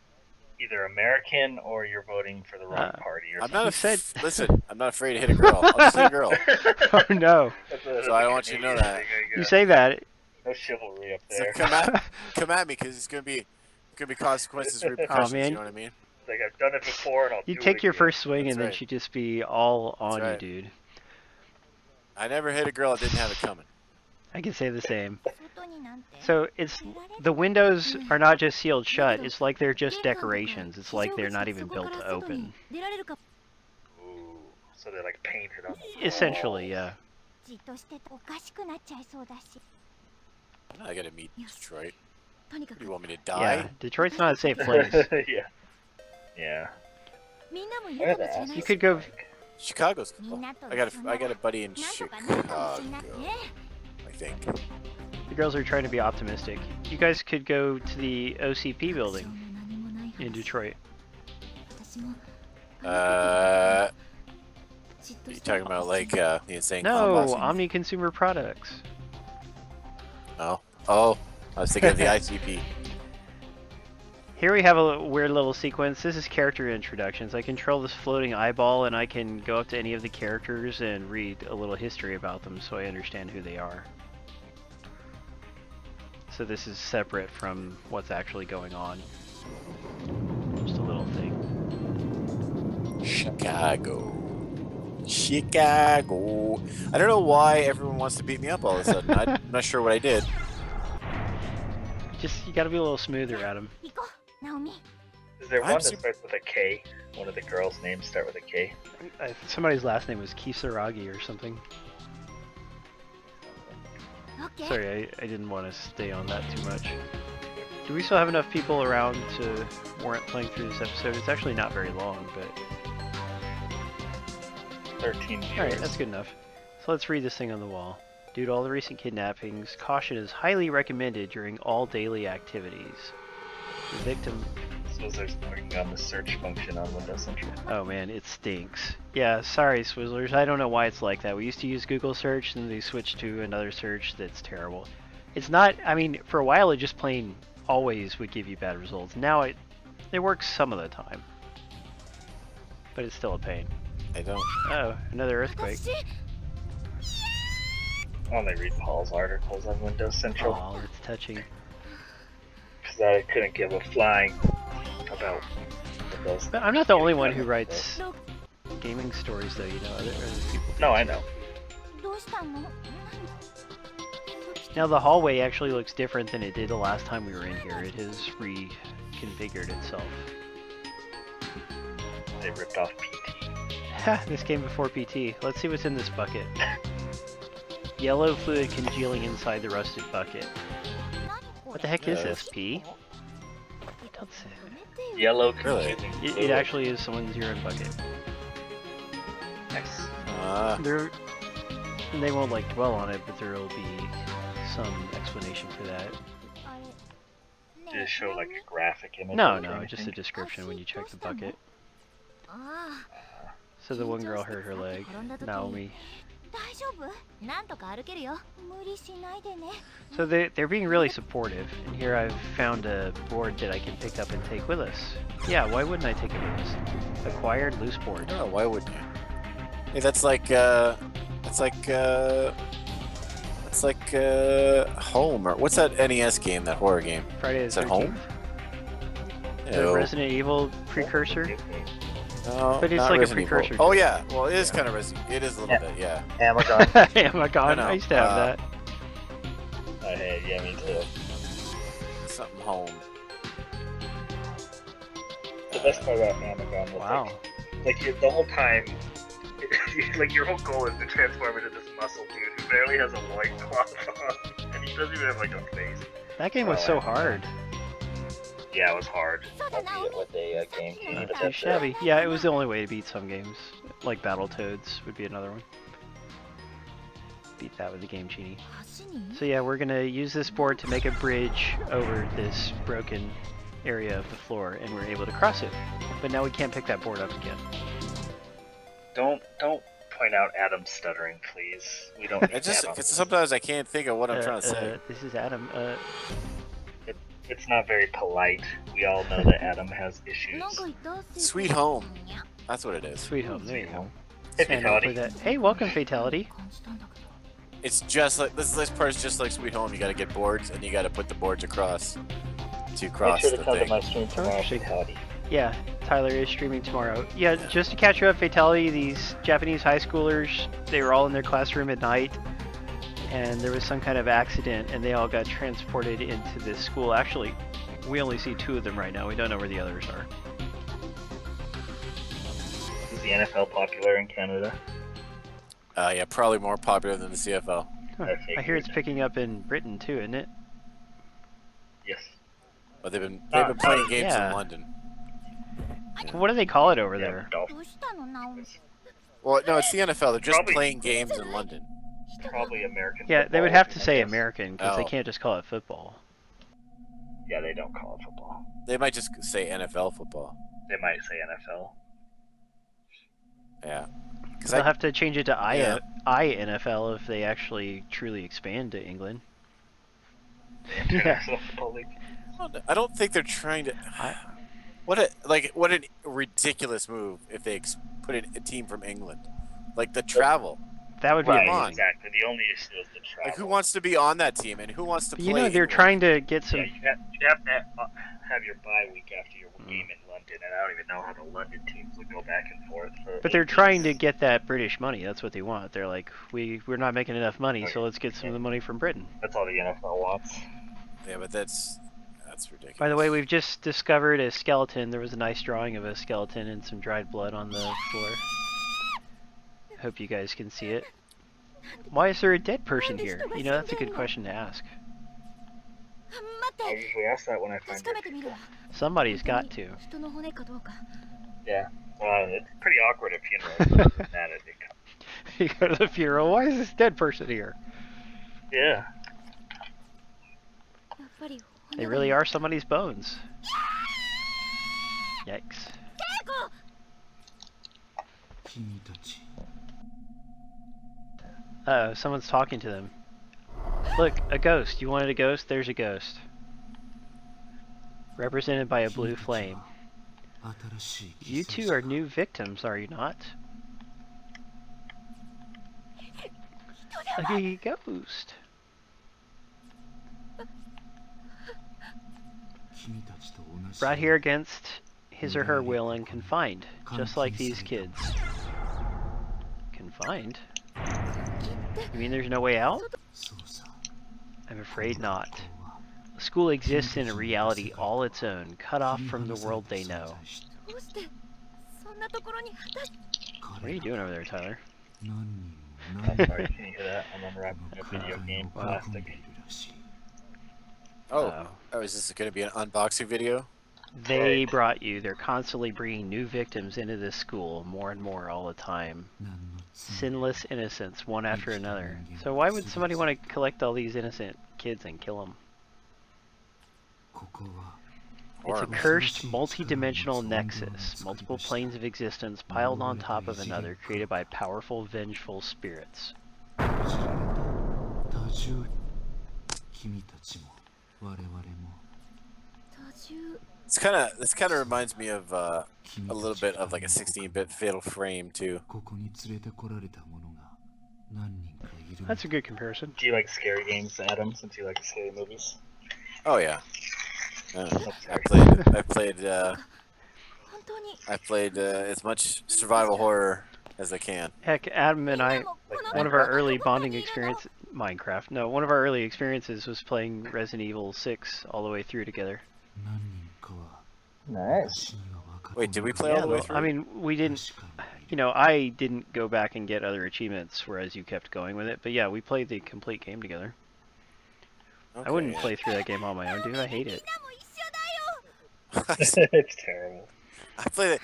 either American or you're voting for the wrong party. Or I'm not said... Listen, I'm not afraid to hit a girl. I'll just hit a girl. Oh no. So I want you to know that. You say that. No chivalry up So there. come at me, because it's gonna be consequences, repercussions. Man. You know what I mean? Like, I've done it before, and I'll You do take it your again. first swing, That's and then right. she'd just be all on right. you, dude. I never hit a girl that didn't have it coming. I can say the same. So it's the windows are not just sealed shut. It's like they're just decorations. It's like they're not even built to open. Ooh, so they're like painted on the wall. Essentially, yeah. I gotta meet Detroit. Do you want me to Yeah, die? Detroit's not a safe place. Yeah. Yeah. You could go. Chicago's cool. I got a buddy in Chicago. I think. The girls are trying to be optimistic. You guys could go to the OCP building in Detroit. Are you talking about like the insane No, clown boss? Omni Consumer Products. Oh, I was thinking of the ICP. Here we have a weird little sequence. This is character introductions. I control this floating eyeball, and I can go up to any of the characters and read a little history about them so I understand who they are. So this is separate from what's actually going on. Just a little thing. Chicago. I don't know why everyone wants to beat me up all of a sudden. I'm not sure what I did. You gotta be a little smoother, Adam. Is there I'm one that super- starts with a K? One of the girls' names start with a K. Somebody's last name was Kisaragi or something. Sorry, I didn't want to stay on that too much. Do we still have enough people around to warrant playing through this episode? It's actually not very long, but... 13 viewers. Alright, that's good enough. So let's read this thing on the wall. Due to all the recent kidnappings, caution is highly recommended during all daily activities. The victim... Swizzler's working on the search function on Windows Central. Oh man, it stinks. Yeah, sorry Swizzlers, I don't know why it's like that. We used to use Google search, and then they switched to another search that's terrible. It's not, I mean, for a while it just plain always would give you bad results. Now it works some of the time. But it's still a pain. I don't. Oh, another earthquake. I only read Paul's articles on Windows Central. Oh, that's touching. Because I couldn't give a flying about Windows. But I'm not the only one who writes gaming stories, though, you know, other people do. No, I know. Now the hallway actually looks different than it did the last time we were in here. It has reconfigured itself. They ripped off PT. Ha, this came before PT. Let's see what's in this bucket. Yellow fluid congealing inside the rusted bucket. What the heck is this, P? Don't say. Yellow Really? confusing. It actually is someone's urine bucket. Nice. They won't like dwell on it, but there will be some explanation for that. Did it show like a graphic image? No, or no, anything? just a description when you check the bucket. So the one girl hurt her leg, Naomi. So they're being really supportive, and here I've found a board that I can pick up and take with us. Yeah, why wouldn't I take it with us? Acquired loose board. No, why wouldn't you? Hey, that's like Home, or what's that NES game? That horror game? Friday the Is it 13th? Home? The No. Resident Evil precursor? No, But it's not like a Resident Evil. precursor Oh to it. yeah, well it is kind of it is a little bit, yeah. Amazon. Amazon, No, I used to have that. Hey, yeah, me too. Something Home. The best part about Amazon was Wow. the whole time, like your whole goal is to transform into this muscle dude who barely has a loincloth on, and he doesn't even have like a face. That game was so hard. Yeah, it was hard. I'll beat it with a game key. Not but too that's it. shabby. Yeah, it was the only way to beat some games. Like Battletoads would be another one. Beat that with the Game Genie. So yeah, we're gonna use this board to make a bridge over this broken area of the floor, and we're able to cross it. But now we can't pick that board up again. Don't point out Adam's stuttering, please. We don't. Need It just Adam. cause sometimes I can't think of what I'm trying to say. This is Adam. It's not very polite. We all know that Adam has issues. Sweet Home. That's what it is. Sweet Home. There you go. Hey, And hopefully Fatality. that. Hey, welcome, Fatality. It's just like this part's just like Sweet Home. You got to get boards, and you got to put the boards across to Make cross sure the to come to thing. my stream tomorrow, shit. Fatality. Yeah, Tyler is streaming tomorrow. Yeah, just to catch you up, Fatality, these Japanese high schoolers, they were all in their classroom at night, and there was some kind of accident, and they all got transported into this school. Actually, we only see 2 of them right now. We don't know where the others are. Is the NFL popular in Canada? Yeah, probably more popular than the CFL. Huh. I hear it's picking up in Britain too, isn't it? Yes. But they've been playing games yeah. in London. What do they call it over there? Dolphins. Well, no, it's the NFL. They're just Probably- playing games in London. Probably American. Yeah, they football, would have to I say guess. American, because they Oh. can't just call it football. Yeah, they don't call it football. They might just say NFL football. They might say NFL. Yeah. Because They'll have to change it to Yeah. INFL if they actually truly expand to England. International Football League. I don't think they're trying to. What a ridiculous move if they put in a team from England, like the travel. That would be Right, amazing. exactly. The only issue is the travel. Like who wants to be on that team and who wants to play? You know, they're England? trying to get some. Yeah, you'd have to have your bye week after your game in London, and I don't even know how the London teams would go back and forth. But they're trying to get that British money. That's what they want. They're like, we're not making enough money, so let's get some of the money from Britain. That's all the NFL wants. Yeah, but that's ridiculous. By the way, we've just discovered a skeleton. There was a nice drawing of a skeleton and some dried blood on the floor. Hope you guys can see it. Why is there a dead person here? You know, that's a good question to ask. I usually ask that when I find dead people. Somebody's got to. Yeah. It's pretty awkward at funerals. But mad at it. You go to the funeral. Why is this dead person here? Yeah. They really are somebody's bones. Yikes. Uh-oh, someone's talking to them. Look, a ghost. You wanted a ghost? There's a ghost. Represented by a blue flame. You two are new victims, are you not? A ghost. Brought here against his or her will and confined, just like these kids. Confined? You mean there's no way out? I'm afraid not. The school exists in a reality all its own, cut off from the world they know. What are you doing over there, Tyler? I'm sorry, can you hear that? I'm unwrapping a video game plastic. Oh, is this going to be an unboxing video? They brought you. They're constantly bringing new victims into this school, more and more all the time. Sinless innocents, one after another. So why would somebody want to collect all these innocent kids and kill them? It's a cursed, multi-dimensional nexus, multiple planes of existence piled on top of another, created by powerful, vengeful spirits. This kind of reminds me of a little bit of like a 16-bit Fatal Frame too. That's a good comparison. Do you like scary games, Adam? Since you like scary movies. Oh yeah. I played as much survival horror as I can. Heck, Adam and I, one of our early bonding experiences, Minecraft. No, one of our early experiences was playing Resident Evil 6 all the way through together. Nice. Wait, did we play all the way through? I mean, we didn't. You know, I didn't go back and get other achievements, whereas you kept going with it. But yeah, we played the complete game together. Okay, I wouldn't play through that game on my own, dude. I hate it. It's terrible. I played it,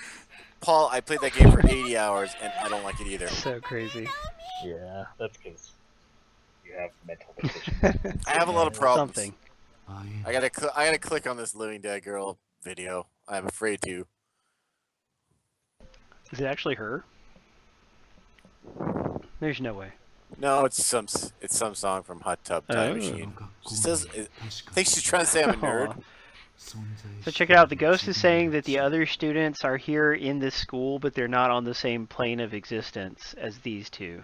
Paul. I played that game for 80 hours, and I don't like it either. So crazy. Yeah, that's because you have mental deficiencies. I have a lot of problems. Something. I gotta click on this Living Dead girl video. I'm afraid to. Is it actually her? There's no way. No, it's some song from Hot Tub Time Machine. She says, I think she's trying to say I'm a nerd. So check it out. The ghost is saying that the other students are here in this school, but they're not on the same plane of existence as these two.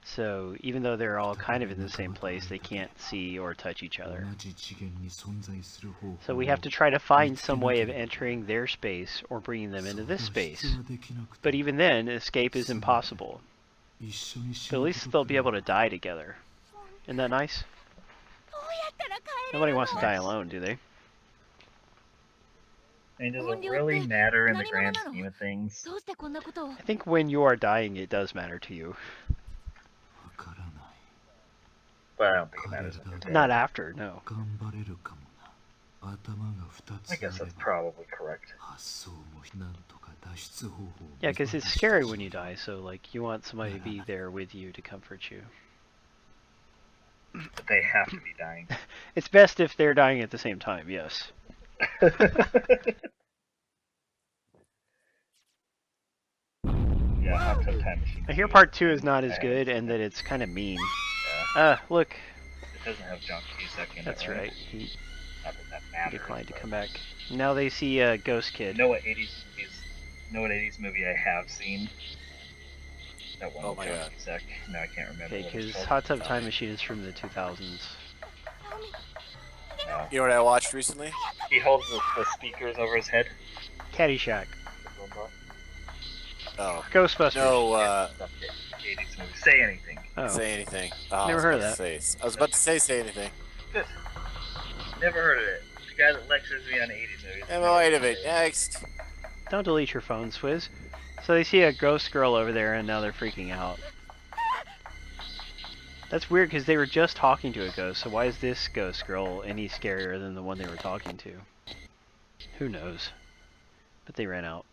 So even though they're all kind of in the same place, they can't see or touch each other. So we have to try to find some way of entering their space or bringing them into this space. But even then, escape is impossible. But at least they'll be able to die together. Isn't that nice? Nobody wants to die alone, do they? I mean, does it really matter in the grand scheme of things? I think when you are dying, it does matter to you. But I don't think it matters. Not after, no. I guess that's probably correct. Yeah, because it's scary when you die, so like you want somebody to be there with you to comfort you. But they have to be dying. It's best if they're dying at the same time, yes. Yeah, Hot Tub Time Machine. I hear part 2 is not as good and that it's kind of mean. Look. It doesn't have John Cusack in it. That's right. He Not that that matters. declined to come back. Now they see a ghost kid. Know what 80s movie I have seen? That one with John Cusack. No, I can't remember. Okay, what it's because called. Hot Tub Time Machine is from the 2000s. You know what I watched recently? He holds the speakers over his head. Caddyshack. Oh. Ghostbusters. No, 80s movie. Say anything. Oh. Say anything. Oh, Never heard of that. I was about to say anything. Good. Never heard of it. The guy that lectures me on 80s movies. Wait a minute. Next. Don't delete your phone, Swizz. So they see a ghost girl over there and now they're freaking out. That's weird because they were just talking to a ghost, so why is this ghost girl any scarier than the one they were talking to? Who knows? But they ran out.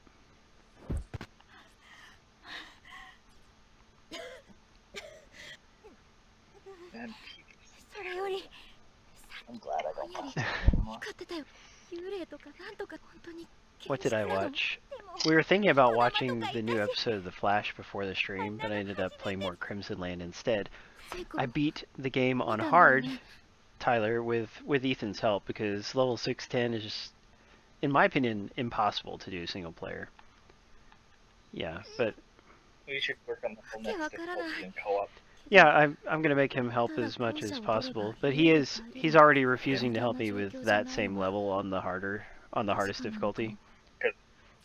I'm glad I don't watch that anymore. What did I watch? We were thinking about watching the new episode of The Flash before the stream, but I ended up playing more Crimson Land instead. I beat the game on hard, Tyler, with Ethan's help, because level 610 is just, in my opinion, impossible to do single player. Yeah, but we should work on the full next difficulty in co-op. yeah, I'm gonna make him help as much as possible, but he's already refusing to help me with that same level on the hardest difficulty.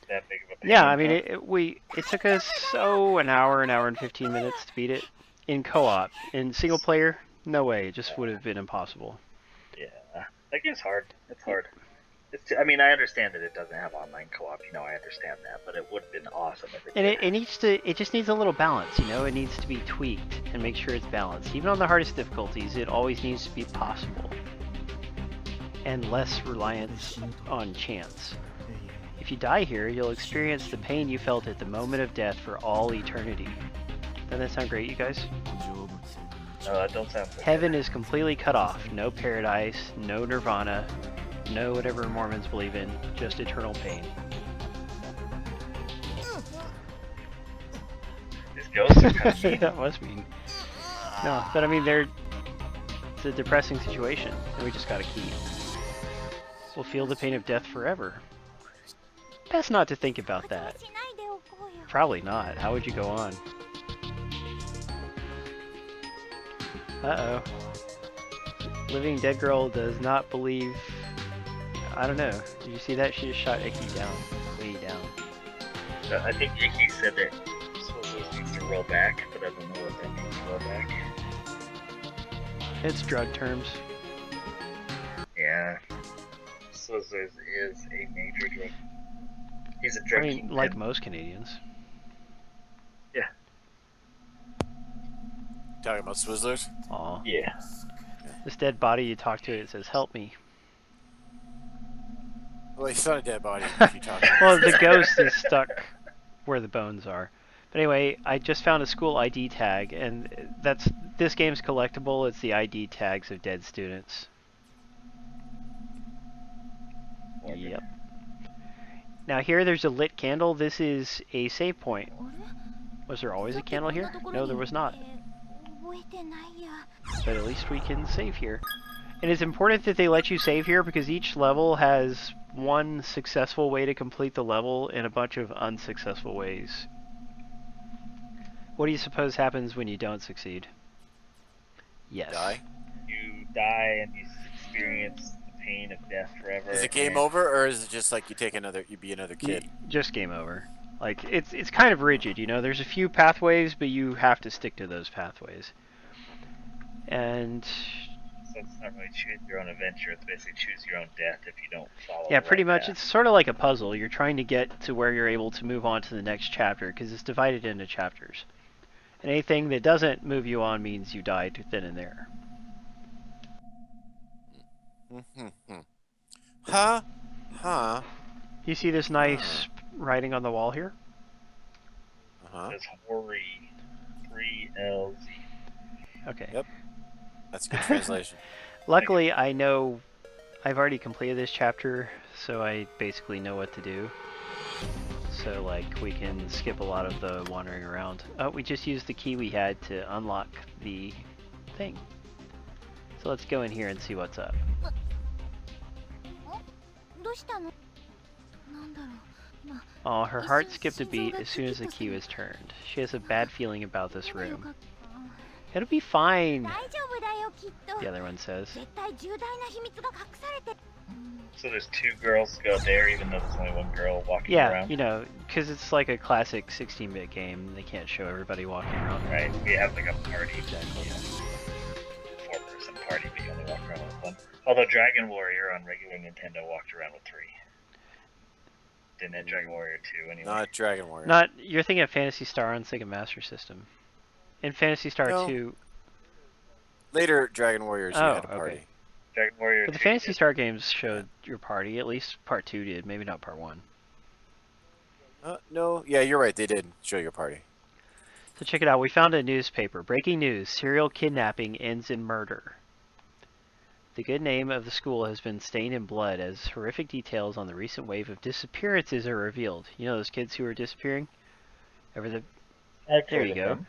That big of a pain. Yeah, I mean it took us an hour and 15 minutes to beat it in co-op. In single player, no way, it just would have been impossible. Yeah, that game's hard. It's hard. I mean, I understand that it doesn't have online co-op. I understand that, but it would have been awesome if it did. And it just needs a little balance. It needs to be tweaked and make sure it's balanced. Even on the hardest difficulties, it always needs to be possible and less reliance on chance. If you die here, you'll experience the pain you felt at the moment of death for all eternity. Doesn't that sound great, you guys? No, that don't sound good. Heaven is completely cut off. No paradise, no nirvana, no whatever Mormons believe in, just eternal pain. These ghosts are kind of mean. That was mean. No, but I mean, it's a depressing situation, and we just gotta keep. We'll feel the pain of death forever. Best not to think about that. Probably not. How would you go on? Uh-oh. Living Dead Girl does not believe... I don't know. Did you see that? She just shot Icky down. Way down. I think Icky said that Swizzlers needs to roll back, but I don't know what that means, roll back. It's drug terms. Yeah. Swizzlers is a major drug. He's a drug kingpin. Like most Canadians. Yeah. Talking about Swizzlers? Aw. Yeah. This dead body, you talk to it says, help me. Well, he's not a dead body if you talk about Well, the ghost is stuck where the bones are. But anyway, I just found a school ID tag, and this game's collectible. It's the ID tags of dead students. Yep. Now here there's a lit candle. This is a save point. Was there always a candle here? No, there was not. But at least we can save here. And it's important that they let you save here because each level has one successful way to complete the level and a bunch of unsuccessful ways. What do you suppose happens when you don't succeed? Yes. Die? You die and you experience the pain of death forever. Is it game over, or is it just like you be another kid? Just game over. Like it's kind of rigid, There's a few pathways, but you have to stick to those pathways. And so it's not really choose your own adventure. It's basically choose your own death if you don't follow. Yeah, pretty much. It's sort of like a puzzle. You're trying to get to where you're able to move on to the next chapter because it's divided into chapters. And anything that doesn't move you on means you died then and there. Huh? You see this nice writing on the wall here? It's Hori. 3LZ. Okay. Yep. That's good translation. Luckily, I've already completed this chapter, so I basically know what to do. So, we can skip a lot of the wandering around. Oh, we just used the key we had to unlock the thing. So let's go in here and see what's up. Oh, her heart skipped a beat as soon as the key was turned. She has a bad feeling about this room. It'll be fine, the other one says. So there's two girls to go there, even though there's only one girl walking around? Yeah, because it's like a classic 16-bit game. They can't show everybody walking around. Right, we have like a party. Exactly. Yeah. 4-person party, but you only walk around with one. Although Dragon Warrior on regular Nintendo walked around with 3. Didn't it Dragon Warrior 2 anyway? Not Dragon Warrior. You're thinking of Phantasy Star on Sega Master System. In Phantasy Star 2... Later Dragon Warriors, you had a party. Okay. Dragon Warrior But the 2 Phantasy Star games showed your party. At least Part 2 did. Maybe not Part 1. No. Yeah, you're right. They did show your party. So check it out. We found a newspaper. Breaking news. Serial kidnapping ends in murder. The good name of the school has been stained in blood as horrific details on the recent wave of disappearances are revealed. You know those kids who are disappearing? There you go.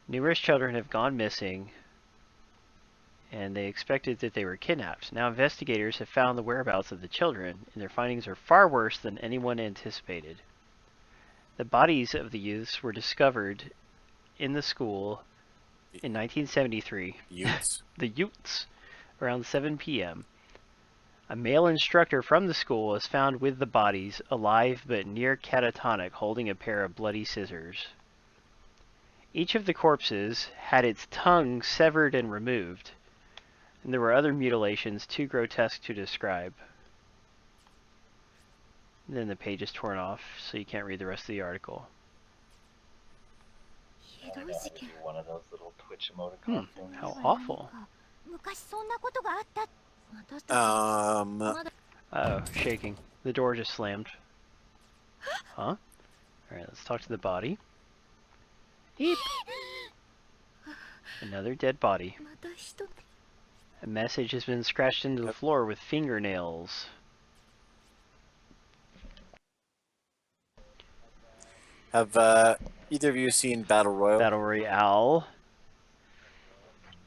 Numerous children have gone missing, and they expected that they were kidnapped. Now investigators have found the whereabouts of the children, and their findings are far worse than anyone anticipated. The bodies of the youths were discovered in the school in 1973. Youths? The youths, around 7 p.m. A male instructor from the school was found with the bodies, alive but near catatonic, holding a pair of bloody scissors. Each of the corpses had its tongue severed and removed, and there were other mutilations too grotesque to describe. And then the page is torn off, so you can't read the rest of the article. One of those little Twitch emoticon things. How awful. Oh, shaking. The door just slammed. Huh? Alright, let's talk to the body. Eep! Another dead body. A message has been scratched into the floor with fingernails. Have either of you seen Battle Royale? Battle Royale.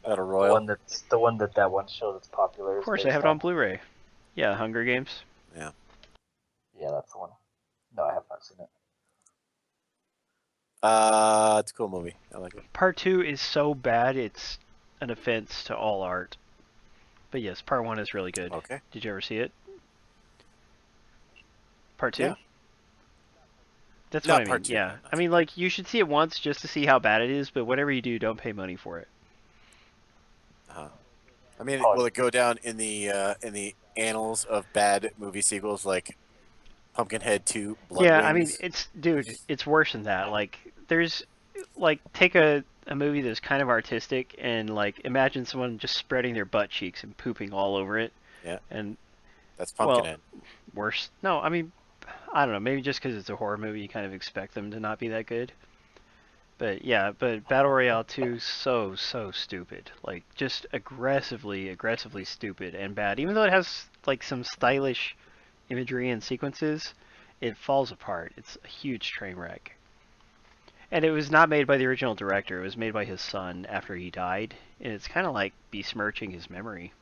Battle Royale. The one that one show that's popular. Of course, I have it on Blu-ray. Yeah, Hunger Games. Yeah. Yeah, that's the one. No, I have not seen it. It's a cool movie. I like it. Part 2 is so bad, it's an offense to all art. But yes, Part 1 is really good. Okay. Did you ever see it? Part 2? Yeah. That's Not what I mean. Part 2. Yeah. I mean, like, you should see it once just to see how bad it is, but whatever you do, don't pay money for it. I mean, will it go down in the annals of bad movie sequels like Pumpkinhead 2, Blood Yeah, Wings? I mean, it's worse than that. Like, there's, like, take a movie that's kind of artistic and, like, imagine someone just spreading their butt cheeks and pooping all over it. Yeah. And that's Pumpkinhead. Well, worse. No, I mean, I don't know. Maybe just because it's a horror movie, you kind of expect them to not be that good. But yeah, but Battle Royale 2, so stupid. Like, just aggressively stupid and bad. Even though it has, like, some stylish imagery and sequences, it falls apart. It's a huge train wreck. And it was not made by the original director. It was made by his son after he died. And it's kind of like besmirching his memory.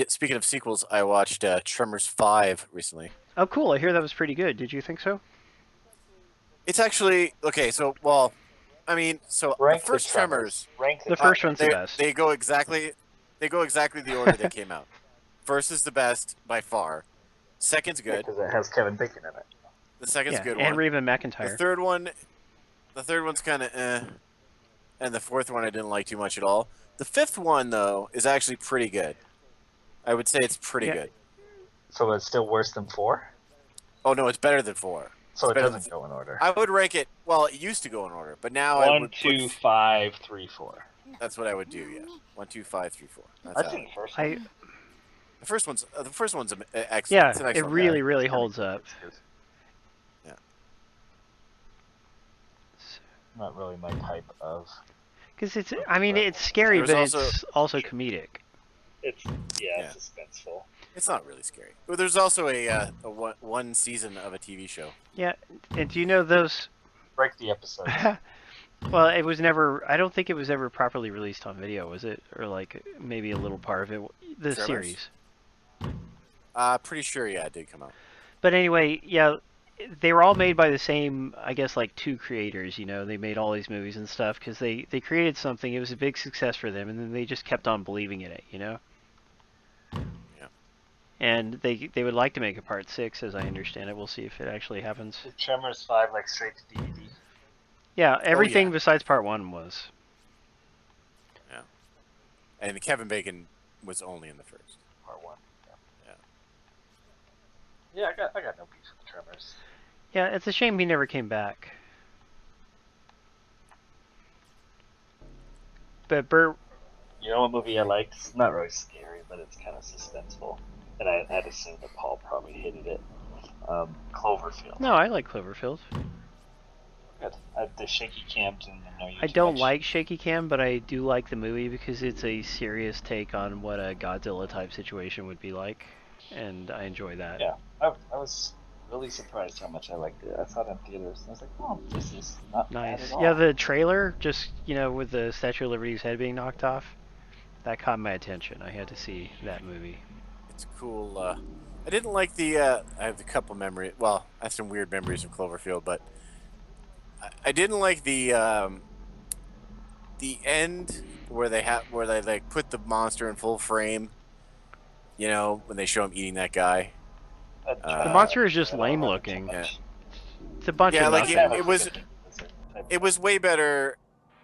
Speaking of sequels, I watched Tremors 5 recently. Oh, cool. I hear that was pretty good. Did you think so? It's actually okay. So, well, I mean, so Rank the first Tremors. The first one's the best. They go exactly the order they came out. First is the best by far. Second's good because it has Kevin Bacon in it. The second's a good one. And Reba McEntire. The third one's kind of and the fourth one I didn't like too much at all. The fifth one though is actually pretty good. I would say it's pretty good. So it's still worse than 4? Oh no, it's better than 4. So it doesn't go in order. I would rank it. Well, it used to go in order, but now 1, 2, 5, 3, 4. That's what I would do. Yeah, 1, 2, 5, 3, 4. I've seen the first one. The first one's excellent. Yeah, it's an excellent it really holds up. Yeah. Not really my type of. Because it's, I mean, it's scary, but it's also comedic. It's suspenseful. It's not really scary. But there's also a one season of a TV show. Yeah, and do you know those? Break the episode. Well, it was never. I don't think it was ever properly released on video, was it? Or like maybe a little part of it. The series. Pretty sure. Yeah, it did come out. But anyway, yeah, they were all made by the same, I guess, like 2 creators. You know, they made all these movies and stuff because they created something. It was a big success for them, and then they just kept on believing in it. You know. And they would like to make a part 6, as I understand it. We'll see if it actually happens. Is Tremors 5 like straight to DVD? Yeah, everything besides part 1 was. Yeah. And Kevin Bacon was only in the first. Part 1. Yeah, I got no beef with Tremors. Yeah, it's a shame he never came back. But Bert... You know what movie I liked? It's not really scary, but it's kind of suspenseful. And I'd assume that Paul probably hated it. Cloverfield. No, I like Cloverfield. Good. the shaky cam didn't annoy you I too don't much? like shaky cam, but I do like the movie because it's a serious take on what a Godzilla type situation would be like, and I enjoy that. Yeah, I was really surprised how much I liked it. I saw it in theaters, and I was like, oh, this is not bad Nice. at all. Yeah, the trailer, just, with the Statue of Liberty's head being knocked off, that caught my attention. I had to see that movie. It's cool. I didn't like the. I have a couple memories. Well, I have some weird memories of Cloverfield, but I didn't like the end where they like put the monster in full frame. When they show him eating that guy. The monster is just lame looking. Yeah. It's a bunch of like nothing. it was way better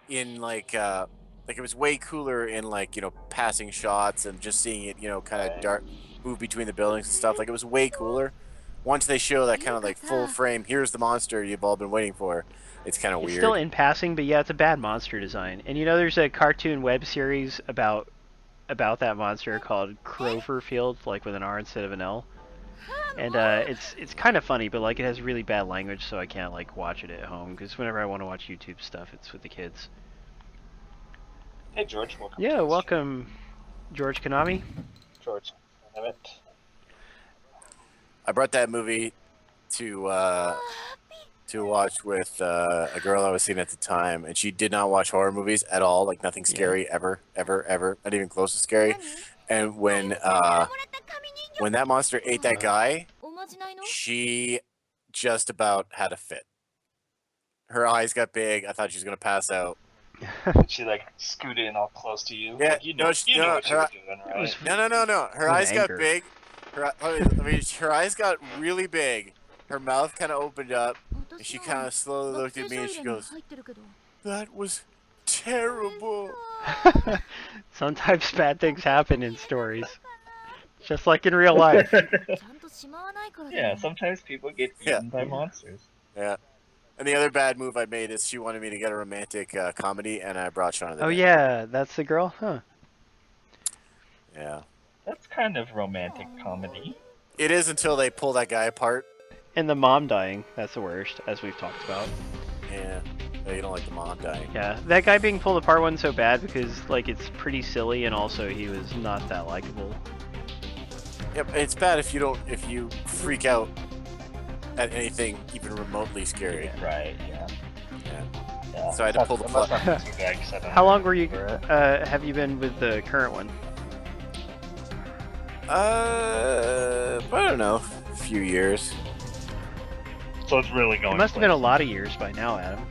in like it was way cooler in like passing shots and just seeing it kind of dark move between the buildings and stuff. Like it was way cooler. Once they show that kind of like full frame, here's the monster you've all been waiting for. It's kind of weird. It's still in passing, but yeah, it's a bad monster design. And there's a cartoon web series about that monster called Cloverfield, like with an R instead of an L. And it's kind of funny, but like it has really bad language, so I can't like watch it at home because whenever I want to watch YouTube stuff, it's with the kids. Hey George, welcome. Yeah, welcome, George Konami. George, damn it. I brought that movie to watch with a girl I was seeing at the time, and she did not watch horror movies at all, like nothing scary ever, not even close to scary. And when that monster ate that guy, she just about had a fit. Her eyes got big. I thought she was gonna pass out. Did she like scoot in all close to you? Yeah, like, you know what you were doing, right? No. Her eyes got big. Her eyes got really big. Her mouth kind of opened up, and she kind of slowly looked at me, and she goes, "That was terrible." Sometimes bad things happen in stories, just like in real life. Yeah, sometimes people get eaten by monsters. Yeah. And the other bad move I made is she wanted me to get a romantic comedy, and I brought Shaun of the Dead. Oh yeah, that's the girl, huh? Yeah. That's kind of romantic comedy. It is until they pull that guy apart. And the mom dying, that's the worst, as we've talked about. Yeah. You don't like the mom dying. Yeah, that guy being pulled apart wasn't so bad because, like, it's pretty silly, and also he was not that likable. Yep, it's bad if you freak out at anything even remotely scary. Yeah, right, yeah. So I had to pull the plug. How long were you, have you been with the current one? I don't know, a few years. So it's really going. It must have been a lot of years by now, Adam.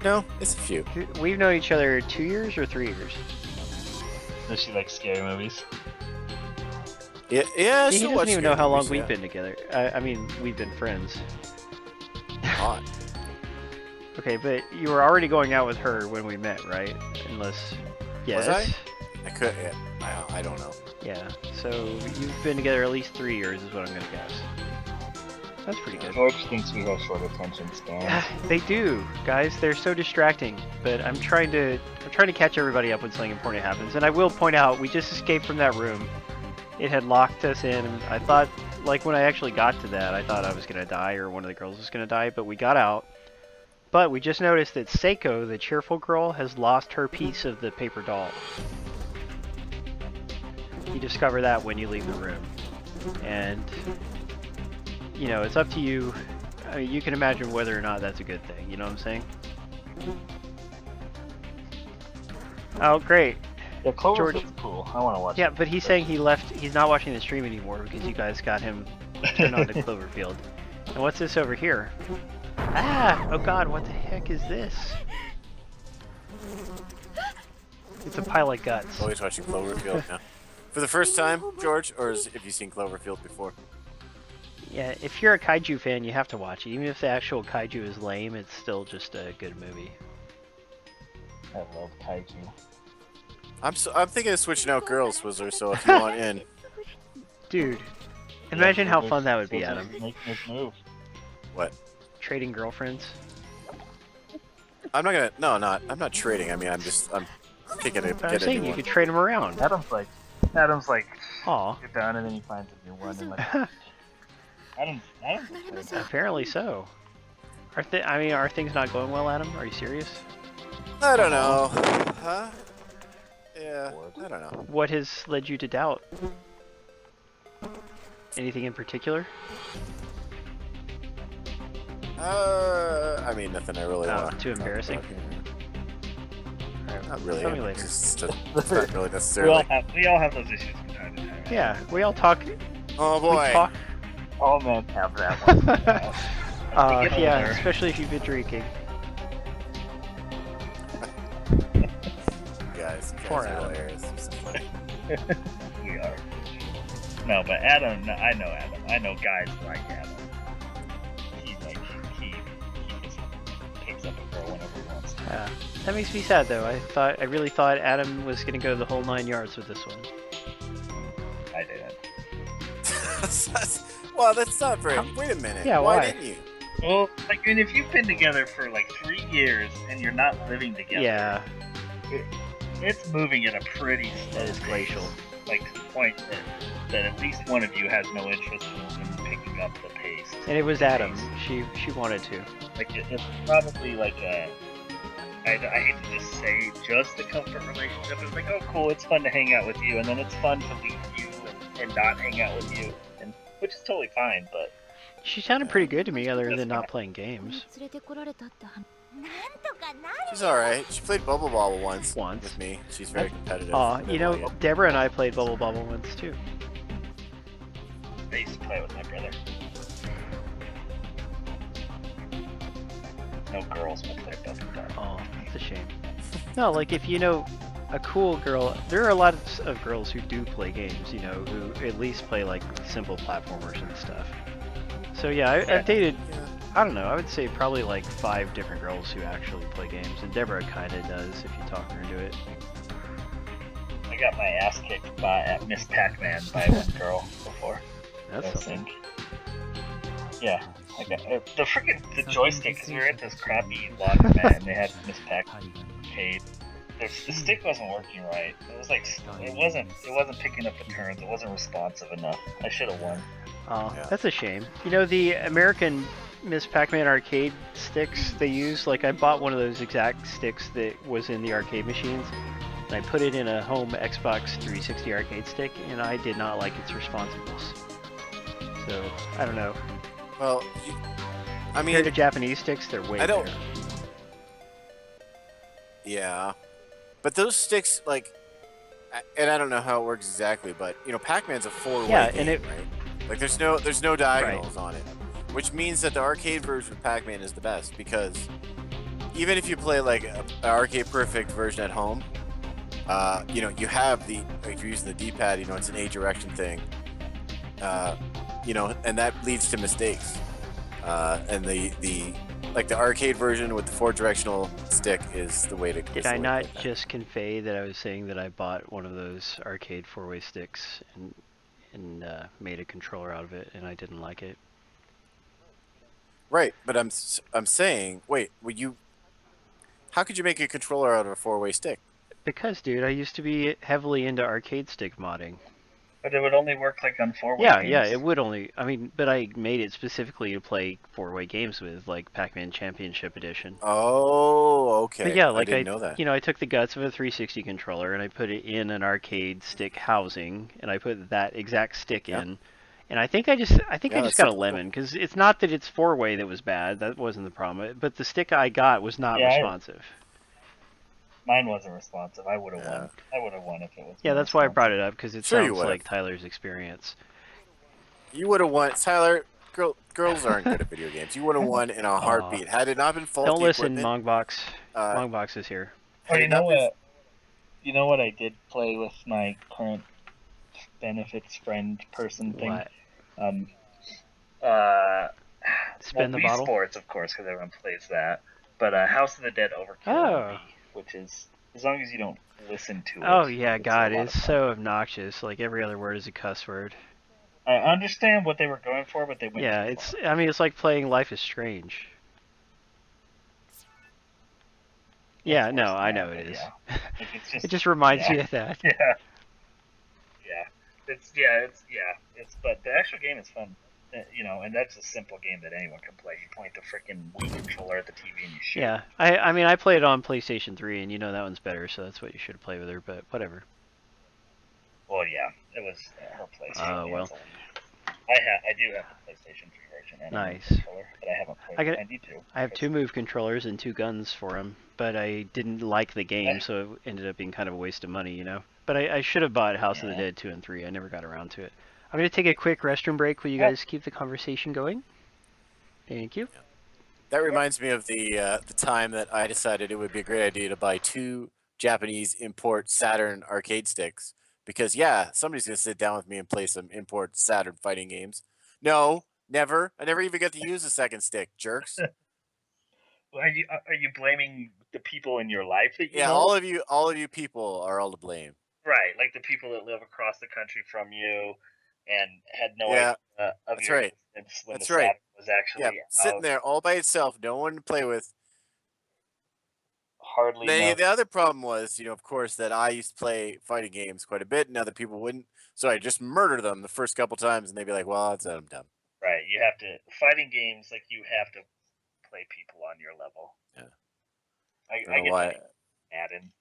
No, it's a few. We've known each other 2 years or 3 years. Does she like scary movies? Yeah. He doesn't even know how long we've been together. I mean, we've been friends. Hot. Okay, but you were already going out with her when we met, right? Unless, yes. Was I? I could. Yeah. I don't know. Yeah. So you've been together at least 3 years, is what I'm gonna guess. That's pretty good. George thinks we have short attention spans. They do, guys. They're so distracting. But I'm trying to catch everybody up when something important happens. And I will point out, we just escaped from that room. It had locked us in. And I thought, like when I actually got to that, I thought I was gonna die or one of the girls was gonna die. But we got out. But we just noticed that Seiko, the cheerful girl, has lost her piece of the paper doll. You discover that when you leave the room. And it's up to you. I mean, you can imagine whether or not that's a good thing. You know what I'm saying? Oh, great. Yeah, Cloverfield's George. cool. I want to watch it. Yeah, but he's saying he's not watching the stream anymore because you guys got him turned on to Cloverfield. And what's this over here? Ah! Oh god, what the heck is this? It's a pile of guts. Always watching Cloverfield now. For the first time, George, or have you seen Cloverfield before? Yeah, if you're a kaiju fan, you have to watch it. Even if the actual kaiju is lame, it's still just a good movie. I love kaiju. I'm thinking of switching out girls, Whizzler, so if you want in. Dude, imagine how fun that would be, Adam. Making his move. What? Trading girlfriends? I'm not gonna. No, I'm not trading. I mean, I'm thinking of I'm getting saying a new you one. could trade them around. Adam's like, Aw. you're done, and then he finds a new one. And like, Adam's Apparently so. Are things not going well, Adam? Are you serious? I don't know. Huh? Yeah, I don't know. What has led you to doubt? Anything in particular? I mean, nothing I really want. Too embarrassing. Not really. Tell me later. Just not really necessarily. We all have those issues from time to time. Right? Yeah, we all talk. Oh boy. We talk. All men have that one. Yeah, especially if you've been drinking. Guys Poor are Adam. hilarious. You're so funny. We are. No, but Adam, I know Adam. I know guys like Adam. He just picks up a girl whenever he wants to. Yeah. That makes me sad though. I really thought Adam was gonna go the whole 9 yards with this one. I didn't. Well, that's not very. Wait a minute. Yeah, why? didn't you? Well, like, and if you've been together for like 3 years and you're not living together, Yeah, it's moving at a pretty slow that is pace. glacial. Like to the point that at least one of you has no interest in picking up the pace. And it was Adam. She wanted to. Like it's probably like I hate to just say just a comfort relationship. It's like, oh cool, it's fun to hang out with you, and then it's fun to leave you and not hang out with you, and which is totally fine. But She sounded pretty good to me, other than not playing games. She's alright. She played Bubble Bobble once. Once. With me. She's very competitive. You know, Deborah and I played Bubble Bobble once too. I used to play with my brother. No girls will play Bubble Bobble. Oh, that's a shame. No, like if you know a cool girl, there are a lot of girls who do play games, you know, who at least play like simple platformers and stuff. So yeah, I've dated, I don't know, I would say probably like 5 different girls who actually play games, and Deborah kind of does if you talk her into it. I got my ass kicked at Miss Pac-Man by one girl before. That's something. Yeah. I got, the joystick, because we were at this crappy laundromat and they had Miss Pac-Man. The stick wasn't working right. It was like it wasn't picking up the turns. It wasn't responsive enough. I should have won. Oh, that's a shame. You know, the American Miss Pac-Man arcade sticks they use, like I bought one of those exact sticks that was in the arcade machines, and I put it in a home Xbox 360 arcade stick, and I did not like its responsiveness. So, I don't know. Well, I mean, compared to Japanese sticks, they're way better. Yeah. But those sticks, like, and I don't know how it works exactly, but you know, Pac-Man's a 4-way game, right? Like, there's no diagonals on it, which means that the arcade version of Pac-Man is the best, because even if you play like an arcade perfect version at home, you know, you have the, like, if you're using the D-pad, you know, it's an A direction thing, you know, and that leads to mistakes. And the arcade version with the 4-directional stick is the way to. Did I not just convey that I was saying that I bought one of those arcade 4-way sticks and made a controller out of it, and I didn't like it? Right, but I'm saying, wait, how could you make a controller out of a 4-way stick? Because, dude, I used to be heavily into arcade stick modding. But it would only work like on 4-way games. Yeah, it would only. I mean, but I made it specifically to play 4-way games with, like Pac-Man Championship Edition. Oh, okay. But yeah, like I didn't know that. You know, I took the guts of a 360 controller and I put it in an arcade stick housing, and I put that exact stick in. And I think I just got a lemon, because it's not that it's 4-way that was bad. That wasn't the problem. But the stick I got was not responsive. Mine wasn't responsive. I would have won. I would have won if it was. Yeah, that's why I brought it up, because it sounds like Tyler's experience. You would have won, Tyler. Girls aren't good at video games. You would have won in a heartbeat. Had it not been faulty Don't listen, equipment, Mongbox. Mongbox is here. Oh, you know what? You know what I did play with my current benefits friend person thing? What? Spin the bottle? Sports, of course, because everyone plays that. But House of the Dead Overkill, which is, as long as you don't listen to it. Oh yeah, God, it's so obnoxious. Like every other word is a cuss word. I understand what they were going for, but they went too far. I mean, it's like playing Life is Strange. Yeah, no, I know it is. Yeah. Like, it just reminds me of that. But the actual game is fun. You know, and that's a simple game that anyone can play. You point the freaking Wii controller at the TV and you shoot. Yeah, I mean, I played it on PlayStation 3, and you know that one's better, so that's what you should play with her, but whatever. Well, yeah, it was her PlayStation. Well. I do have the PlayStation 3 version and nice. a controller, but I haven't played it. I need to. I have 2 Move controllers and 2 guns for them, but I didn't like the game, so it ended up being kind of a waste of money, you know? But I should have bought House of the Dead 2 and 3. I never got around to it. I'm going to take a quick restroom break. Will you guys keep the conversation going? Thank you. That reminds me of the time that I decided it would be a great idea to buy 2 Japanese import Saturn arcade sticks. Because, yeah, somebody's going to sit down with me and play some import Saturn fighting games. No, never. I never even got to use a second stick, jerks. Are you blaming the people in your life that you know? all of you people are all to blame. Right, like the people that live across the country from you and had no idea of that's your right. existence when That's the right. Saturn was actually out. Sitting there all by itself, no one to play with. Hardly. The other problem was, you know, of course, that I used to play fighting games quite a bit, and other people wouldn't. So I just murder them the first couple times, and they'd be like, "Well, that's I'm dumb." Right, you have to fighting games like you have to play people on your level. Yeah. I get why. Madden.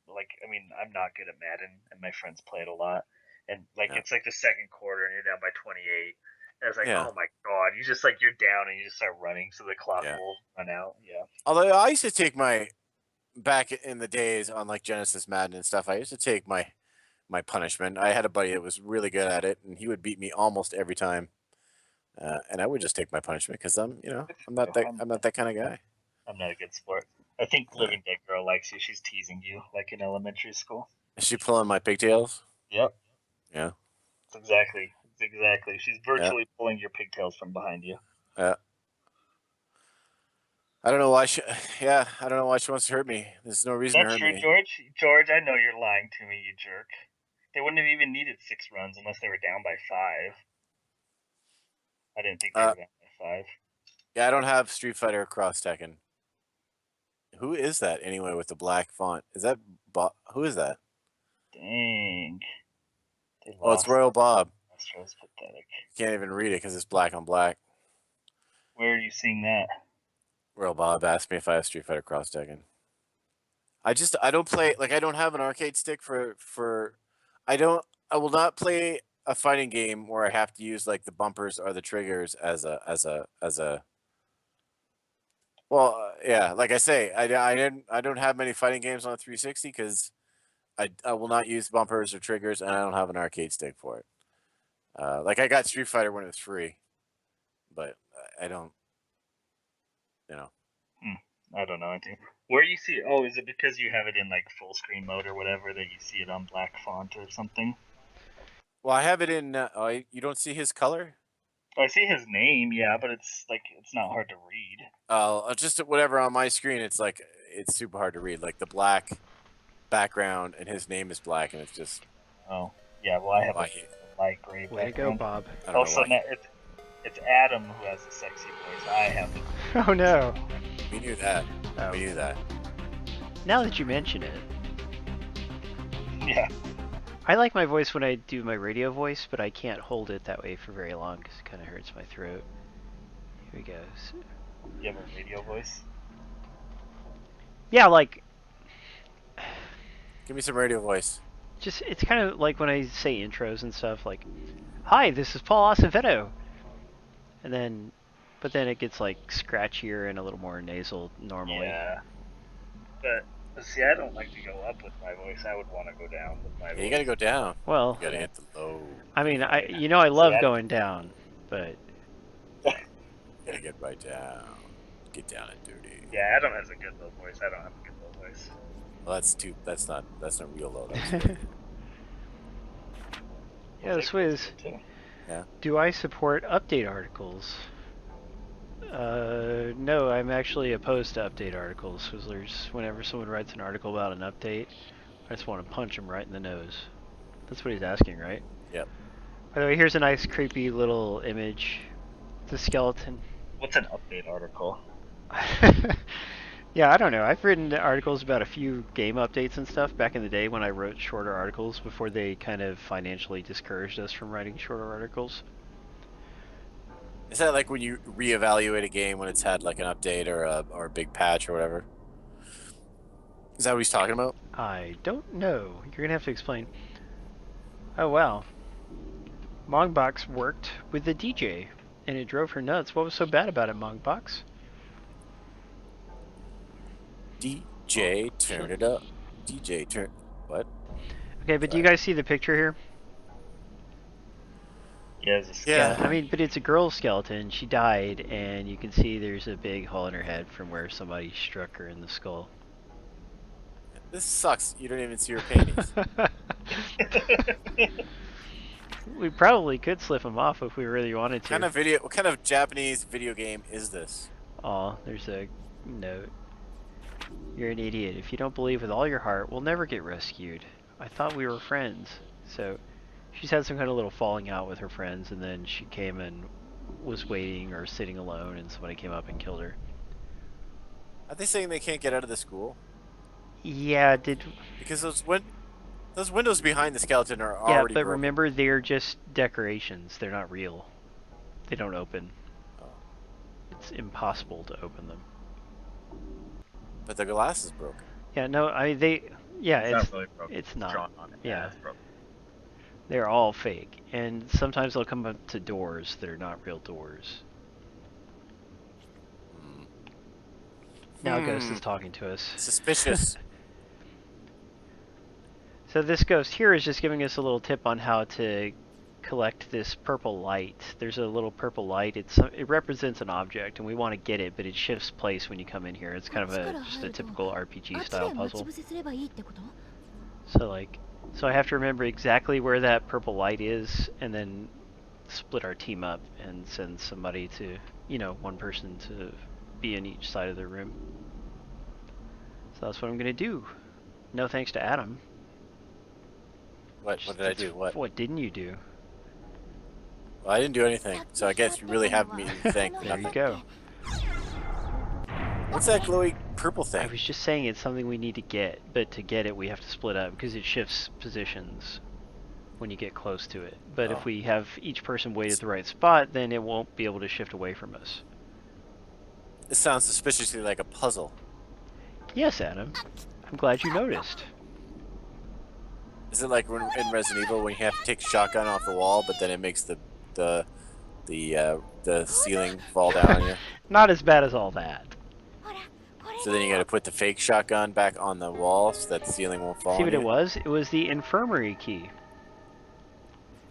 Like, I mean, I'm not good at Madden, and my friends play it a lot. And like, it's like the second quarter, and you're down by 28. And it's like, oh my god, you just like you're down, and you just start running, so the clock will run out. Yeah. Although I used to take back in the days on like Genesis Madden and stuff, I used to take my punishment. I had a buddy that was really good at it, and he would beat me almost every time. And I would just take my punishment because I'm not that kind of guy. I'm not a good sport. I think Living Dead Girl likes you. She's teasing you like in elementary school. Is she pulling my pigtails? Yep. Yeah. Exactly. She's virtually pulling your pigtails from behind you. Yeah. I don't know why she wants to hurt me. There's no reason to hurt me. George, I know you're lying to me, you jerk. They wouldn't have even needed 6 runs unless they were down by 5. I didn't think they were down by 5. Yeah, I don't have Street Fighter Cross Tekken. Who is that anyway with the black font? Is that who is that? Dang. Oh, it's Royal Bob. That's pathetic. Can't even read it because it's black on black. Where are you seeing that? Royal Bob asked me if I have Street Fighter Cross Tekken. I don't play, like, I don't have an arcade stick for I will not play a fighting game where I have to use like the bumpers or the triggers as a well, yeah, like I say, I don't have many fighting games on the 360 because I will not use bumpers or triggers, and I don't have an arcade stick for it. Like I got Street Fighter when it was free, but I don't, I don't know anything. Where you see? Oh, is it because you have it in like full screen mode or whatever that you see it on black font or something? Well, I have it in. You don't see his color? I see his name, yeah, but it's not hard to read. Just whatever on my screen, it's super hard to read. Like the black background, and his name is black, and it's just. Oh, yeah. Well, I have a light gray background. Way to go, Bob. Also, it's Adam who has the sexy voice. I have. Oh no. We knew that. Oh. We knew that. Now that you mention it. Yeah. I like my voice when I do my radio voice, but I can't hold it that way for very long because it kind of hurts my throat. Here he goes. You have a radio voice? Yeah, like... Give me some radio voice. Just, it's kind of like when I say intros and stuff, like, hi, this is Paul Acevedo. And then, but then it gets like scratchier and a little more nasal normally. Yeah. But... See, I don't like to go up with my voice. I would want to go down with my voice. You gotta go down. Well, you gotta hit the low. I mean, I love going down, but you gotta get right down. Get down and dirty. Yeah, Adam has a good low voice. I don't have a good low voice. Well, that's not real low. Yeah, Swizz. Yeah. Do I support update articles? No, I'm actually opposed to update articles. Swizzlers, whenever someone writes an article about an update, I just want to punch him right in the nose. That's what he's asking, right? Yep. By the way, here's a nice creepy little image. It's a skeleton. What's an update article? Yeah, I don't know. I've written articles about a few game updates and stuff back in the day when I wrote shorter articles before they kind of financially discouraged us from writing shorter articles. Is that like when you reevaluate a game when it's had like an update or a big patch or whatever? Is that what he's talking about? I don't know. You're gonna have to explain. Oh wow. Mongbox worked with the DJ, and it drove her nuts. What was so bad about it, Mongbox? DJ, turn it up. DJ, turn... What? Okay, but do you guys see the picture here? Yeah, I mean, but it's a girl skeleton. She died, and you can see there's a big hole in her head from where somebody struck her in the skull. This sucks. You don't even see her panties. We probably could slip them off if we really wanted to. What kind of Japanese video game is this? Aw, there's a note. You're an idiot. If you don't believe with all your heart, we'll never get rescued. I thought we were friends. So, she's had some kind of little falling out with her friends, and then she came and was waiting or sitting alone, and somebody came up and killed her. Are they saying they can't get out of the school? Yeah, Because those windows behind the skeleton are already but broken. remember, they're just decorations. They're not real. They don't open. Oh. It's impossible to open them. But the glass is broken. Yeah, no, it's not really broken. It's not. Drawn on it. Yeah. It's broken. They're all fake, and sometimes they'll come up to doors that are not real doors. Now Ghost is talking to us. Suspicious. So this ghost here is just giving us a little tip on how to collect this purple light. There's a little purple light. It represents an object, and we want to get it, but it shifts place when you come in here. It's kind of just a typical RPG style puzzle. So I have to remember exactly where that purple light is, and then split our team up and send somebody to, one person to be in each side of the room. So that's what I'm gonna do. No thanks to Adam. What did I do? What didn't you do? Well, I didn't do anything, so I guess you really have me to thank for There you nothing. go. What's that glowy purple I thing? was just saying it's something we need to get, but to get it we have to split up because it shifts positions when you get close to it. But if we have each person wait at the right spot, then it won't be able to shift away from us. This sounds suspiciously like a puzzle. Yes, Adam. I'm glad you noticed. Is it like in Resident Evil when you have to take a shotgun off the wall, but then it makes the ceiling fall down on you? Not as bad as all that. So then you got to put the fake shotgun back on the wall so that the ceiling won't fall. See on what you? it was? It was the infirmary key.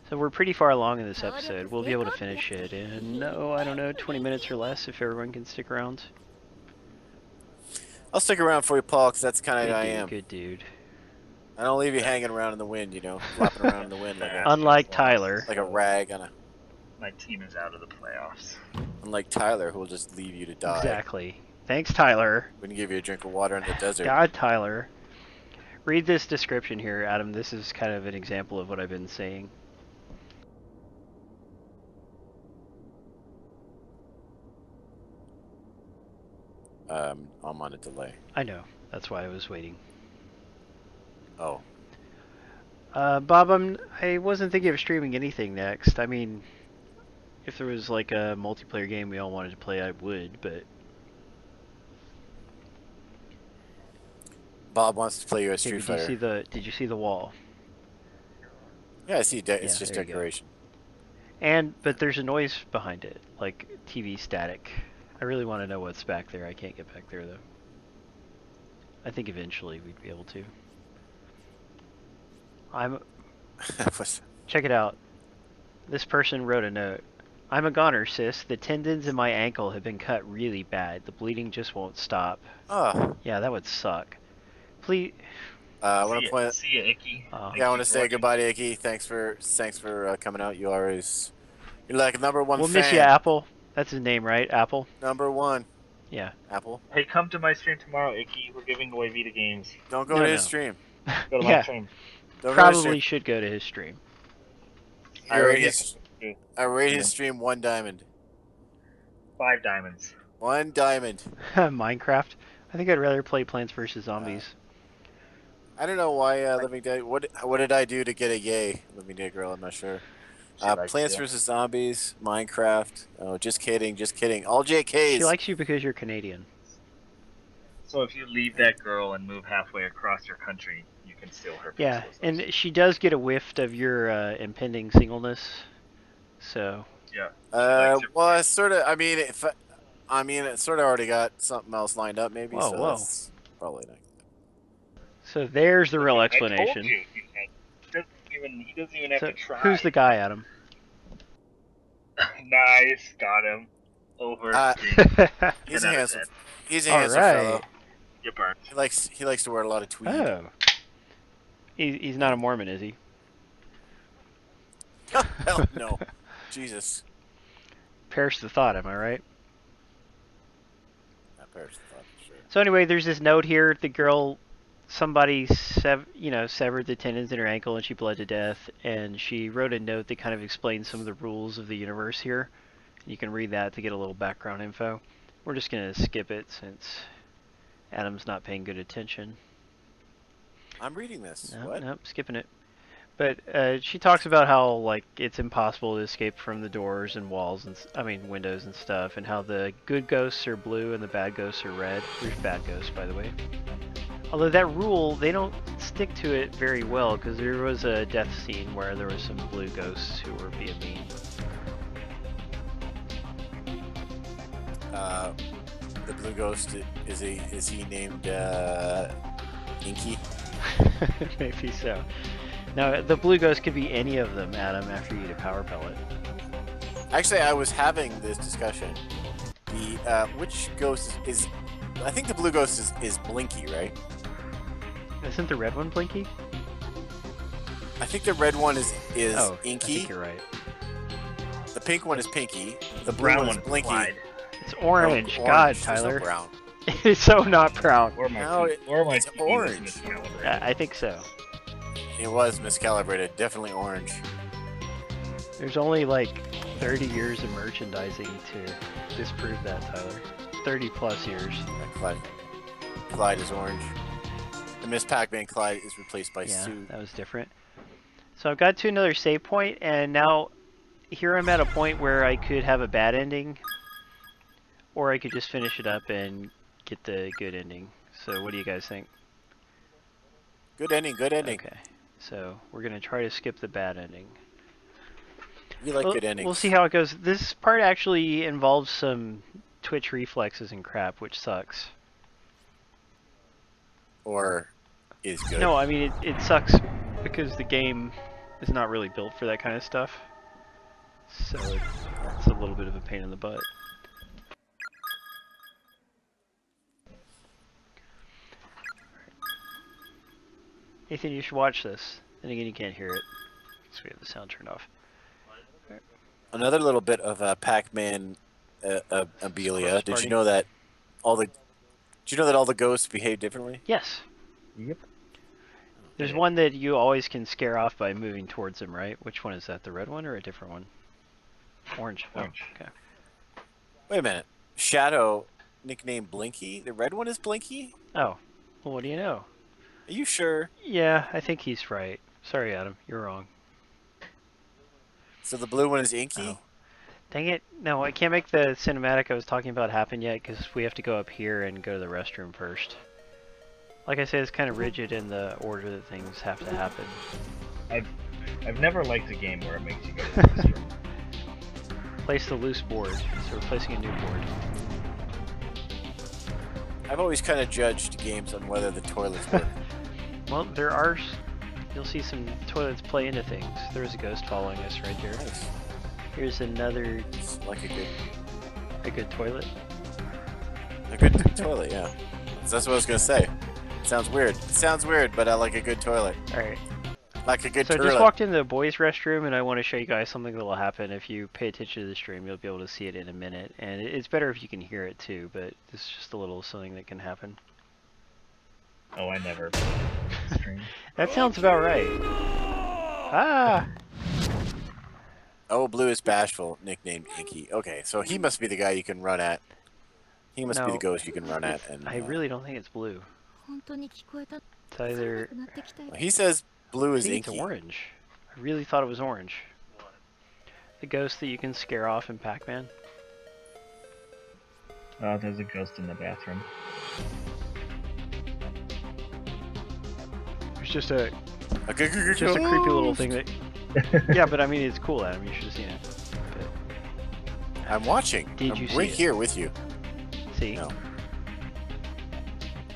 So we're pretty far along in this episode. We'll be able to finish it in, I don't know, 20 minutes or less if everyone can stick around. I'll stick around for you, Paul, because that's kind of Good I dude, am. good dude. I don't leave you hanging around in the wind, flopping around in the wind Unlike Tyler. like a rag on a. My team is out of the playoffs. Unlike Tyler, who will just leave you to die. Exactly. Thanks, Tyler. Wouldn't give you a drink of water in the desert. God, Tyler. Read this description here, Adam. This is kind of an example of what I've been saying. I'm on a delay. I know. That's why I was waiting. Oh. Bob, I wasn't thinking of streaming anything next. I mean, if there was like a multiplayer game we all wanted to play, I would, but... Bob wants to play you a Street Fighter. Did you see the wall? Yeah, I see. It's just there you go. decoration. But there's a noise behind it, like TV static. I really want to know what's back there. I can't get back there, though. I think eventually we'd be able to. Check it out. This person wrote a note. I'm a goner, sis. The tendons in my ankle have been cut really bad. The bleeding just won't stop. Oh. Yeah, that would suck. Please. I want to point. See you, Icky. Yeah, I want to say goodbye to Icky. Thanks for coming out. You're like number one. We'll fan. miss you, Apple. That's his name, right? Apple. Number one. Yeah. Apple. Hey, come to my stream tomorrow, Icky. We're giving away Vita games. Don't go to his stream. Go to my stream. Probably should go to his stream. I rate his stream 1 diamond. 5 diamonds. 1 diamond. Minecraft. I think I'd rather play Plants vs Zombies. I don't know why Living Dead. What did I do to get a yay, Living Dead Girl? I'm not sure. Plants vs Zombies, Minecraft. Oh, just kidding, just kidding. All JKs. She likes you because you're Canadian. So if you leave that girl and move halfway across your country, you can steal her. Yeah, and she does get a whiff of your impending singleness. So. Yeah. Well, I sort of. I mean, it sort of already got something else lined up, maybe. Whoa, so whoa. That's probably not. So there's the real explanation. I told you. He doesn't even have to try. Who's the guy, Adam? Nice, got him. Over. He's a handsome. He's a handsome fellow. You burnt. He likes to wear a lot of tweed. Oh. He's not a Mormon, is he? Hell no. Jesus. Perish the thought, am I right? Not perish the thought, for sure. So anyway, there's this note here. The girl, somebody severed the tendons in her ankle and she bled to death. And she wrote a note that kind of explains some of the rules of the universe here. You can read that to get a little background info. We're just going to skip it since Adam's not paying good attention. I'm reading this. Nope, skipping it. But she talks about how like it's impossible to escape from the doors and walls and windows and stuff, and how the good ghosts are blue and the bad ghosts are red. There's bad ghosts, by the way. Although that rule, they don't stick to it very well, because there was a death scene where there was some blue ghosts who were being mean. The blue ghost is he named Inky? Maybe so. Now, the blue ghost could be any of them, Adam, after you eat a power pellet. Actually, I was having this discussion. Which ghost is... I think the blue ghost is Blinky, right? Isn't the red one Blinky? I think the red one is Inky. I think you're right. The pink one is Pinky. The brown one is Blinky. Clyde. It's orange. God, Tyler. There's no brown. It's so not brown. It's orange. I think so. It was miscalibrated. Definitely orange. There's only like 30 years of merchandising to disprove that, Tyler. 30 plus years. Clyde is orange. The Miss Pac-Man Clyde is replaced by Sue. That was different. So I've got to another save point, and now here I'm at a point where I could have a bad ending, or I could just finish it up and get the good ending. So what do you guys think? Good ending, good ending. Okay, so we're going to try to skip the bad ending. We like good endings. We'll see how it goes. This part actually involves some twitch reflexes and crap, which sucks. Or is good. No, I mean, it sucks because the game is not really built for that kind of stuff. So it's a little bit of a pain in the butt. Nathan, you should watch this. And again, you can't hear it because we have the sound turned off. Another little bit of Pac-Man abelia. Did you know that all the ghosts behave differently? Yes. Yep. There's one that you always can scare off by moving towards them, right? Which one is that? The red one or a different one? Orange. Orange. Oh, okay. Wait a minute. Shadow, nicknamed Blinky. The red one is Blinky? Oh. Well, what do you know? Are you sure? Yeah, I think he's right. Sorry, Adam. You're wrong. So the blue one is Inky? Oh. Dang it. No, I can't make the cinematic I was talking about happen yet because we have to go up here and go to the restroom first. Like I said, it's kind of rigid in the order that things have to happen. I've never liked a game where it makes you go to the restroom. Place the loose board, so we're placing a new board. I've always kind of judged games on whether the toilets work. Well, you'll see some toilets play into things. There's a ghost following us right here. Nice. Here's another... It's like a good toilet. A good toilet, yeah. That's what I was going to say. It sounds weird, but I like a good toilet. Alright. Like a good So toilet. I just walked into the boys' restroom, and I want to show you guys something that will happen. If you pay attention to the stream, you'll be able to see it in a minute. And it's better if you can hear it too, but this is just a little something that can happen. Oh, I never stream. That sounds about right. Ah! Oh, Blue is bashful, nicknamed Inky. Okay, so he must be the guy you can run at. He must be the ghost you can run at. And I really don't think it's blue. It's either... He says blue is I think Inky. it's orange. I really thought it was orange. the ghost that you can scare off in Pac-Man? There's a ghost in the bathroom. It's just a creepy Ghost! little thing that. Yeah, but I mean it's cool, Adam. You should have seen it. I'm watching. Did I'm you see right it? here with you. See? No.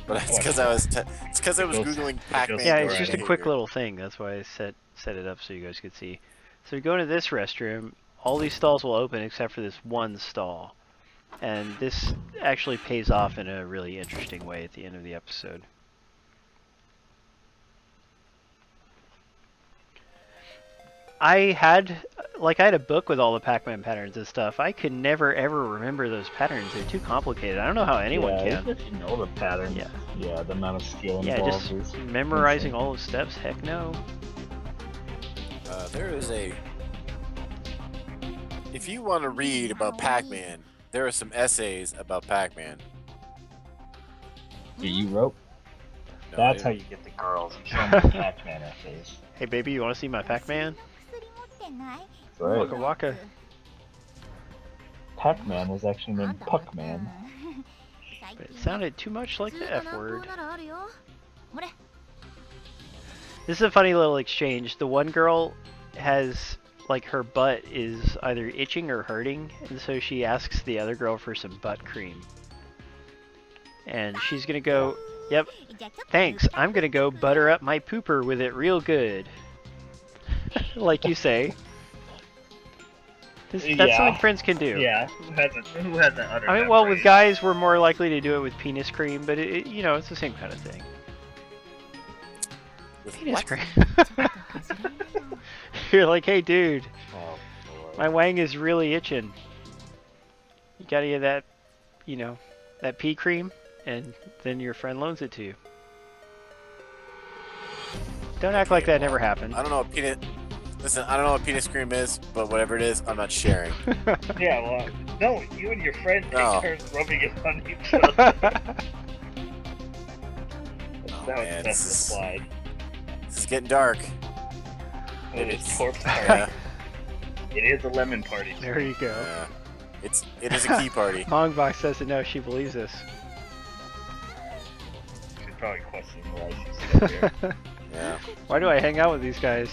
But it's because I was googling Pac-Man. Yeah, it's just a behavior. quick little thing. That's why I set it up so you guys could see. So we go into this restroom. All these stalls will open except for this one stall, and this actually pays off in a really interesting way at the end of the episode. I had a book with all the Pac-Man patterns and stuff. I could never ever remember those patterns. They're too complicated. I don't know how anyone can. If you know the patterns. Yeah, the amount of skill involved. Yeah, just is memorizing insane. all the steps. Heck no. There is a. If you want to read about Pac-Man, there are some essays about Pac-Man. Yeah, you wrote. No, That's I- how you get the girls. You show them the Pac-Man essays. Hey baby, you want to see my Pac-Man? Right. Waka waka. Pac-Man was actually named Puck-Man. But it sounded too much like the F word. This is a funny little exchange. The one girl has, like, her butt is either itching or hurting, and so she asks the other girl for some butt cream. And she's gonna go, yep, thanks, I'm gonna go butter up my pooper with it real good. Like you say. That's something friends can do. Yeah, who hasn't uttered I mean, that well, with phrase? guys, we're more likely to do it with penis cream, but you know, it's the same kind of thing. With Penis what? cream. You're like, hey, dude, Oh, Lord. my wang is really itching. You gotta get that, you know, that pea cream, and then your friend loans it to you. Don't act like that never happened. I don't know what penis. Listen, I don't know what penis cream is, but whatever it is, I'm not sharing. Yeah, well, no, you and your friend take No. turns rubbing it on each other. That's Oh, how man, it's this best is- applied. This is getting dark. It is It's- corpse Yeah, party. It is a lemon party. There you go. yeah. It is a key party. Mongbox says that no, she believes this. She's probably questioning why she's still here. Yeah, Why do I hang out with these guys?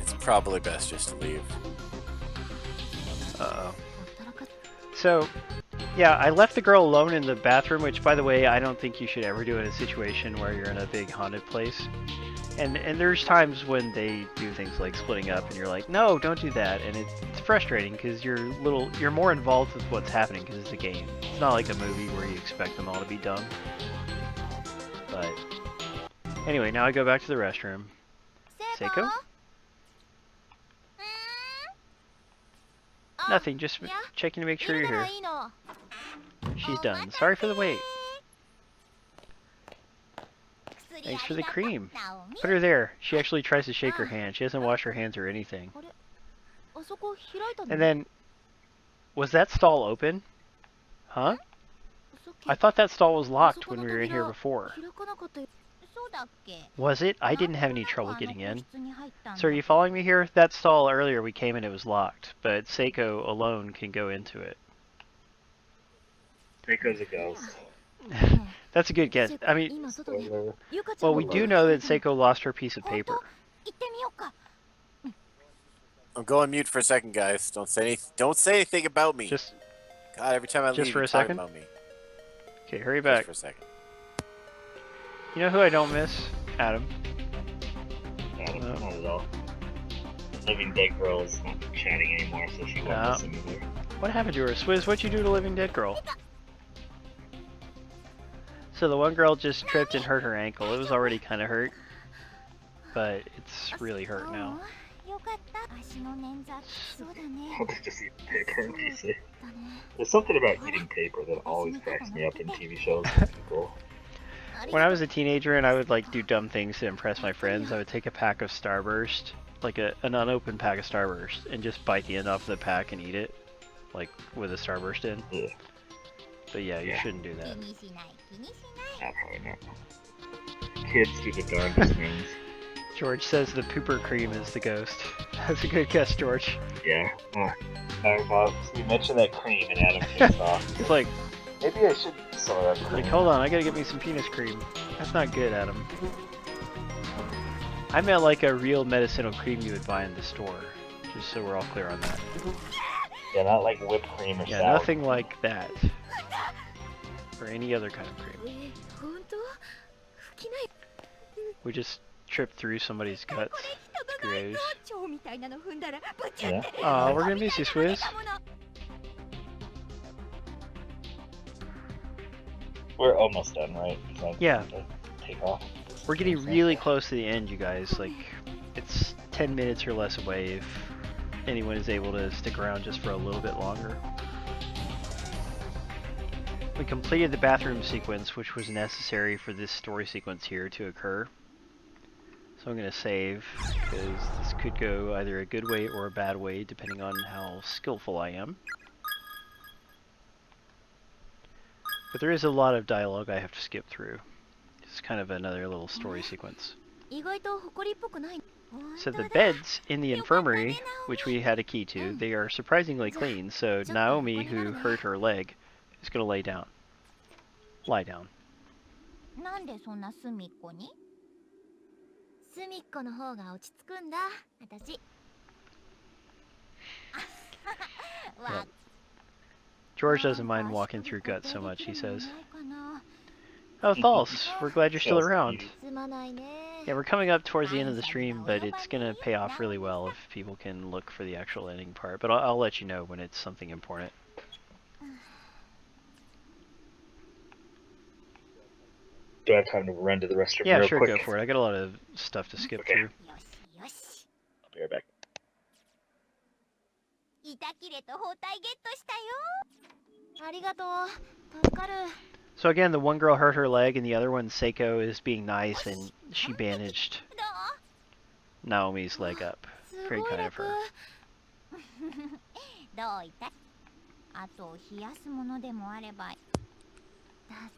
it's probably best just to leave. Uh-oh. So, yeah, I left the girl alone in the bathroom, which, by the way, I don't think you should ever do in a situation where you're in a big haunted place. And there's times when they do things like splitting up, and you're like, no, don't do that. And it's frustrating because you're more involved with what's happening because it's a game. It's not like a movie where you expect them all to be dumb. But anyway, now I go back to the restroom. Seiko? Nothing, just checking to make sure you're here. She's done. Sorry for the wait. Thanks for the cream. Put her there. She actually tries to shake her hand. She doesn't wash her hands or anything. And then, was that stall open? Huh? I thought that stall was locked when we were in here before. Was it? I didn't have any trouble getting in. So are you following me here? That stall earlier we came in, it was locked, but Seiko alone can go into it. Seiko's a ghost. That's a good guess. I mean, Spoiler. well, we do know that Seiko lost her piece of paper. I'm going mute for a second, guys. Don't say anything about me. Just, God, every time I just leave, for you a talk second? about me. okay, hurry Just back. for a second. You know who I don't miss? Adam. No, not at all. Living Dead Girl is not chatting anymore, so she won't No. listen either. What happened to her? Swizz, what'd you do to Living Dead Girl? So the one girl just tripped and hurt her ankle. It was already kind of hurt, but it's really hurt now. I'll just eat paper and piece it. There's something about eating paper that always cracks me up in TV shows and people. When I was a teenager and I would like do dumb things to impress my friends, I would take a pack of Starburst, like an unopened pack of Starburst, and just bite the end off the pack and eat it, like with a Starburst in. Yeah. But yeah, you Yeah. shouldn't do that. Nah, probably not. Kids do the darndest things. George says the pooper cream is the ghost. That's a good guess, George. Yeah. Well, you mentioned that cream and Adam takes off. It's like, Maybe I should sell that cream. like, hold on, I gotta get me some penis cream. That's not good, Adam. I meant like a real medicinal cream you would buy in the store. Just so we're all clear on that. Yeah, not like whipped cream or Yeah, sour. nothing like that. Or any other kind of cream. We just tripped through somebody's guts. Gross. Yeah. Aw, we're gonna miss you, Swizz. We're almost done, right? So Yeah. Take off. We're getting really close to the end, you guys. Like, it's 10 minutes or less away if anyone is able to stick around just for a little bit longer. We completed the bathroom sequence, which was necessary for this story sequence here to occur. So I'm going to save, because this could go either a good way or a bad way, depending on how skillful I am. But there is a lot of dialogue I have to skip through. It's kind of another little story sequence. So the beds in the infirmary, which we had a key to, they are surprisingly clean, so Naomi, who hurt her leg, is going to lay down. Lie down. Yeah. George doesn't mind walking through guts so much, he says. Oh, Thals, we're glad you're still around. Yeah, we're coming up towards the end of the stream, but it's going to pay off really well if people can look for the actual ending part. But I'll let you know when it's something important. Do I have time to run to the restroom Yeah, real sure, quick? go for it. I got a lot of stuff to skip through. I'll be right back. So again, the one girl hurt her leg, and the other one, Seiko, is being nice, and she bandaged Naomi's leg up. Very kind of her.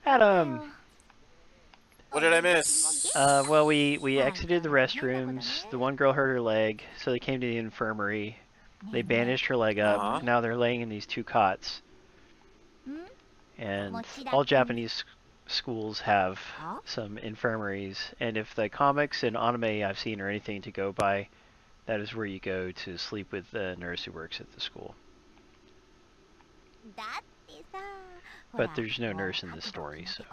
Adam! What did I miss? Well, we exited the restrooms. The one girl hurt her leg, so they came to the infirmary. They bandaged her leg up. Now they're laying in these two cots. And all Japanese schools have some infirmaries. And if the comics and anime I've seen are anything to go by, that is where you go to sleep with the nurse who works at the school. But there's no nurse in this story, so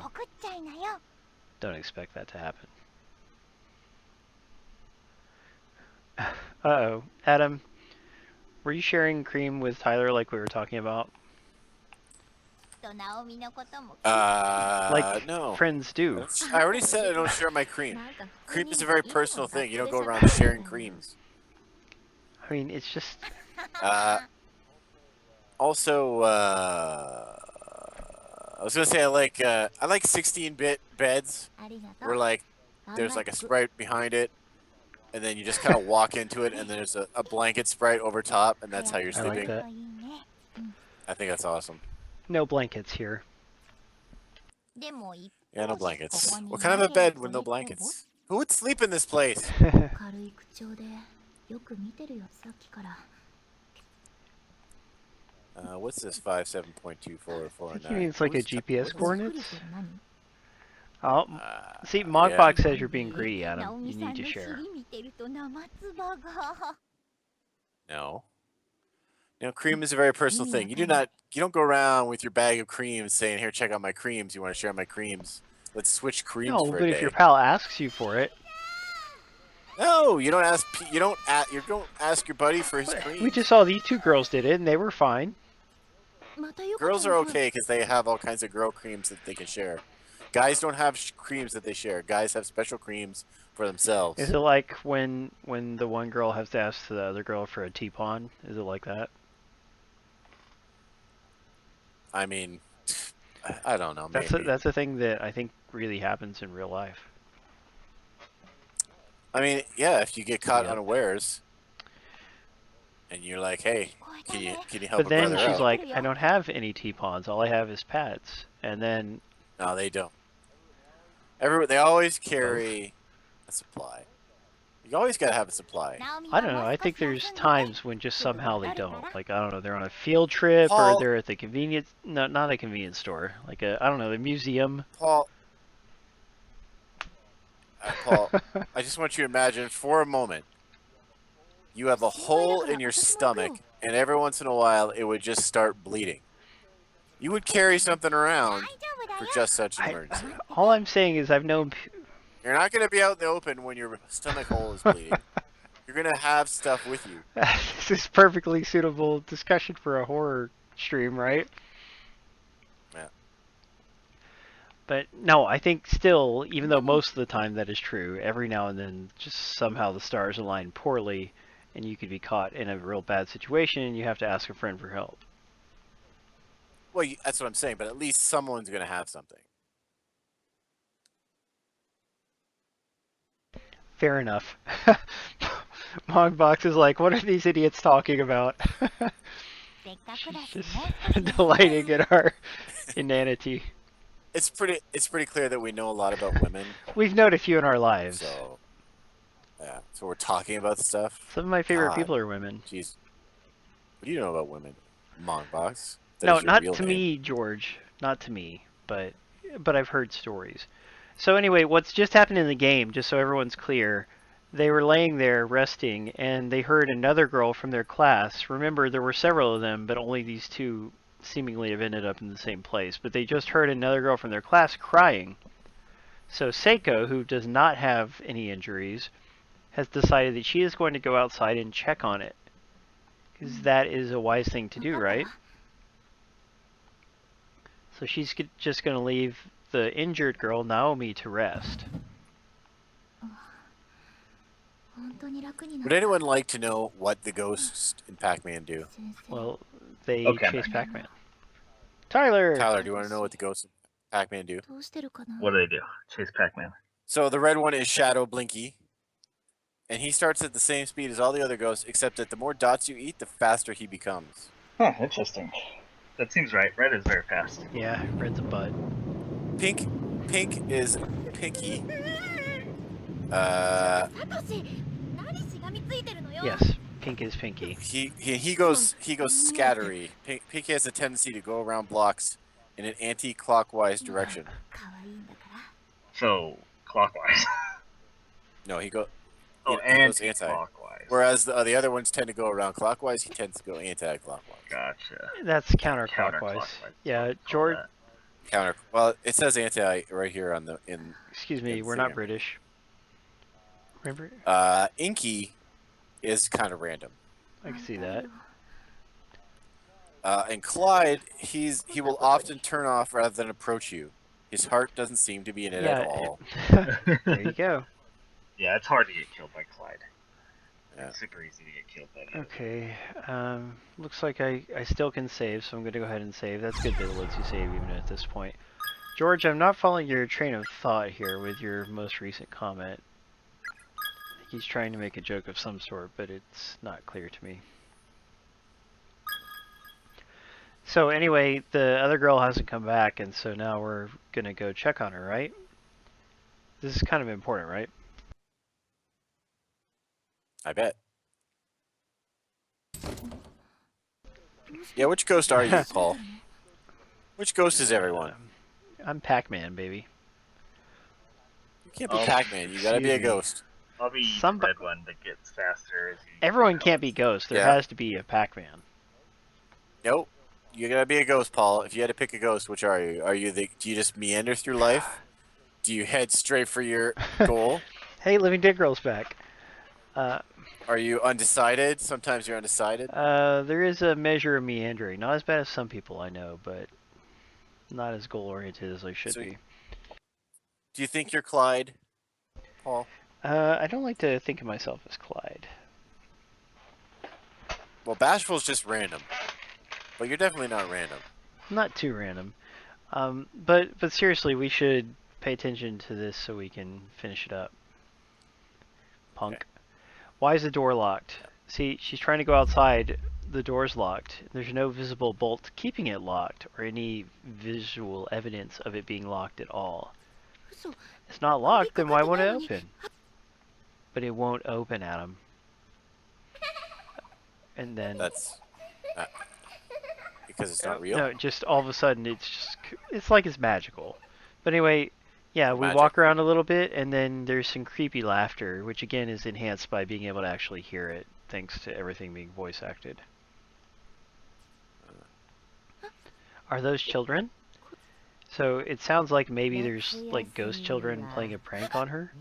don't expect that to happen. Uh-oh. Adam, were you sharing cream with Tyler like we were talking about? Like no. friends do. I already said I don't share my cream. Cream is a very personal thing. You don't go around sharing creams. I mean, it's just... Also, I was gonna say I like 16-bit beds where like there's like a sprite behind it, and then you just kind of walk into it, and there's a blanket sprite over top, and that's how you're I like sleeping. that. I think that's awesome. No blankets here. Yeah, no blankets. What kind of a bed with no blankets? Who would sleep in this place? What's this 57.2449? You mean it's like a GPS coordinates? Oh, see, Mogbox says you're being greedy, Adam. You need to share. No. You know, cream is a very personal thing. You don't go around with your bag of creams saying, "Here, check out my creams. You want to share my creams? Let's switch creams No, for a but day." if your pal asks you for it. No, you don't ask. You don't ask your buddy for his creams. We just saw these two girls did it, and they were fine. Girls are okay because they have all kinds of girl creams that they can share. Guys don't have creams that they share. Guys have special creams for themselves. Is it like when the one girl has to ask the other girl for a T-pon? Is it like that? I mean, I don't know. Maybe. That's a thing that I think really happens in real life. I mean, yeah, if you get caught unawares, and you're like, "Hey, can you help?" But then a brother she's out? like, "I don't have any T-pons. All I have is pads." And then No, they don't. They always carry a supply. You always gotta have a supply. I don't know. I think there's times when just somehow they don't. Like, I don't know, they're on a field trip or Paul, they're at the convenience, no, not a convenience store. Like I don't know, the museum. Paul, I just want you to imagine for a moment, you have a hole in your stomach, and every once in a while it would just start bleeding. You would carry something around for just such an emergency. All I'm saying is I've known. You're not going to be out in the open when your stomach hole is bleeding. You're going to have stuff with you. This is perfectly suitable discussion for a horror stream, right? Yeah. But no, I think still, even though most of the time that is true, every now and then just somehow the stars align poorly and you could be caught in a real bad situation and you have to ask a friend for help. Well, that's what I'm saying, but at least someone's going to have something. Fair enough. Mongbox is like, what are these idiots talking about? She's just delighting in our inanity. It's pretty clear that we know a lot about women. We've known a few in our lives. So, yeah. So we're talking about stuff. Some of my favorite people are women. Jeez. What do you know about women? Mongbox? No, not to me, George. Not to me, but I've heard stories. So anyway, what's just happened in the game, just so everyone's clear, they were laying there resting, and they heard another girl from their class. Remember, there were several of them, but only these two seemingly have ended up in the same place. But they just heard another girl from their class crying. So Seiko, who does not have any injuries, has decided that she is going to go outside and check on it. Because that is a wise thing to do, right? So she's just going to leave the injured girl, Naomi, to rest. Would anyone like to know what the ghosts in Pac-Man do? Well, they chase Pac-Man. Tyler, do you want to know what the ghosts in Pac-Man do? What do they do? Chase Pac-Man. So the red one is Shadow Blinky. And he starts at the same speed as all the other ghosts, except that the more dots you eat, the faster he becomes. Huh, interesting. That seems right. Red is very fast. Yeah, red's a butt. Pink is Pinky. Yes, pink is Pinky. He goes scattery. Pinky has a tendency to go around blocks in an anti-clockwise direction. So clockwise. No, he goes anti-clockwise. Whereas the other ones tend to go around clockwise, he tends to go anti-clockwise. Gotcha. That's counterclockwise. Yeah, George. Well, it says anti right here on the Excuse me, we're not British. Remember? Inky is kind of random. I can see that. And Clyde, he will often turn off rather than approach you. His heart doesn't seem to be in it at all. There you go. Yeah, it's hard to get killed by Clyde. Yeah. It's super easy to get killed by the Okay, looks like I still can save, so I'm going to go ahead and save. That's good that it lets you save even at this point. George, I'm not following your train of thought here with your most recent comment. I think he's trying to make a joke of some sort, but it's not clear to me. So anyway, the other girl hasn't come back, and so now we're going to go check on her, right? This is kind of important, right? I bet. Yeah, which ghost are you, Paul? Which ghost is everyone? I'm Pac-Man, baby. You can't be Pac-Man. You gotta be a ghost. I'll be the red one that gets faster as you... Everyone can't be ghost. There has to be a Pac-Man. Nope. You gotta be a ghost, Paul. If you had to pick a ghost, which are you? Do you just meander through life? Do you head straight for your goal? Hey, Living Dead Girl's back. Are you undecided? Sometimes you're undecided. There is a measure of meandering. Not as bad as some people I know, but not as goal-oriented as I should be. Do you think you're Clyde, Paul? I don't like to think of myself as Clyde. Well, Bashful's just random. But you're definitely not random. Not too random. But seriously, we should pay attention to this so we can finish it up. Punk. Okay. Why is the door locked? See, she's trying to go outside. The door's locked. There's no visible bolt keeping it locked or any visual evidence of it being locked at all. It's not locked, then why won't it open? but it won't open at him. And then That's because it's not real. no, just all of a sudden it's like it's magical. But anyway, yeah, we Magic. walk around a little bit, and then there's some creepy laughter, which again is enhanced by being able to actually hear it, thanks to everything being voice acted. Are those children? So it sounds like maybe there's like ghost children playing a prank on her.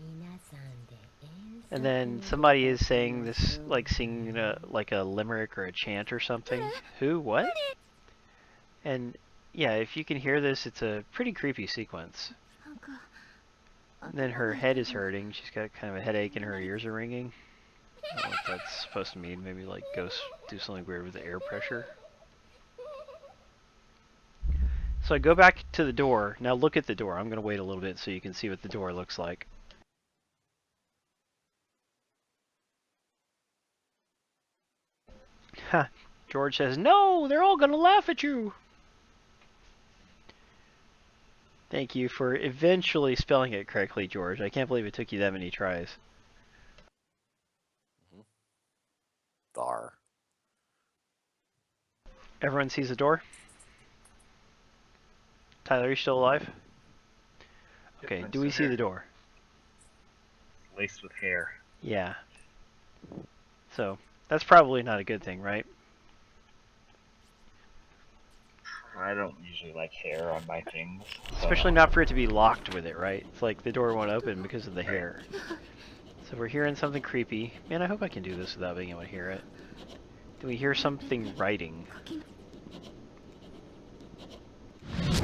And then somebody is saying this, like singing like a limerick or a chant or something. Who? What? And yeah, if you can hear this, it's a pretty creepy sequence. And then her head is hurting. She's got kind of a headache and her ears are ringing. I don't know what that's supposed to mean. Maybe like ghosts do something weird with the air pressure. So I go back to the door. Now look at the door. I'm going to wait a little bit so you can see what the door looks like. Ha! George says, "No, they're all going to laugh at you." Thank you for eventually spelling it correctly, George. I can't believe it took you that many tries. Thar. Everyone sees the door? Tyler, are you still alive? Okay, do we see the door? Laced with hair. Yeah. So, that's probably not a good thing, right? I don't usually like hair on my things. Especially not for it to be locked with it, right? It's like the door won't open because of the hair. So we're hearing something creepy. Man, I hope I can do this without being able to hear it. Do we hear something writing?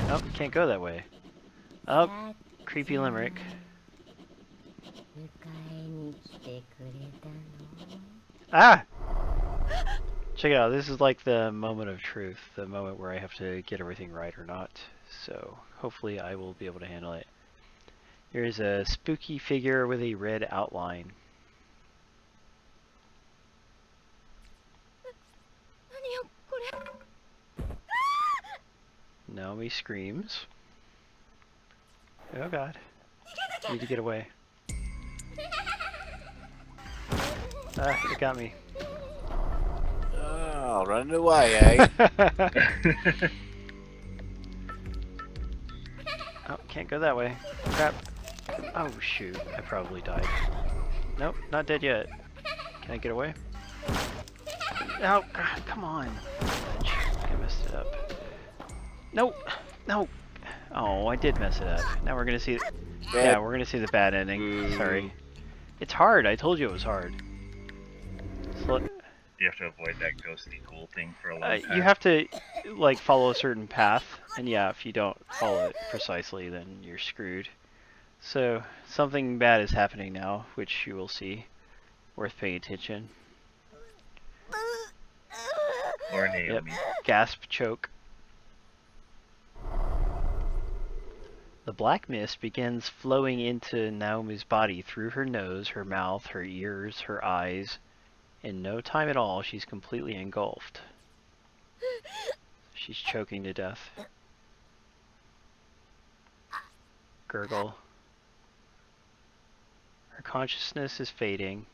Oh, can't go that way. Oh, creepy limerick. Ah! Check it out, this is like the moment of truth, the moment where I have to get everything right or not. So, hopefully I will be able to handle it. Here's a spooky figure with a red outline. Naomi screams. Oh god. Need to get away. Ah, it got me. Oh, running away, eh? Oh, can't go that way. Crap. Oh shoot, I probably died. Nope, not dead yet. Can I get away? Oh, God, come on. I messed it up. Nope. Nope. Oh, I did mess it up. Now we're gonna see. Yeah, we're gonna see the bad ending. Sorry. It's hard. I told you it was hard. You have to avoid that ghosty ghoul thing for a long time. You have to, like, follow a certain path, and yeah, if you don't follow it precisely, then you're screwed. So, something bad is happening now, which you will see. Worth paying attention. Or Naomi. Yep. Gasp, choke. The black mist begins flowing into Naomi's body through her nose, her mouth, her ears, her eyes. In no time at all, she's completely engulfed. She's choking to death. Gurgle. Her consciousness is fading.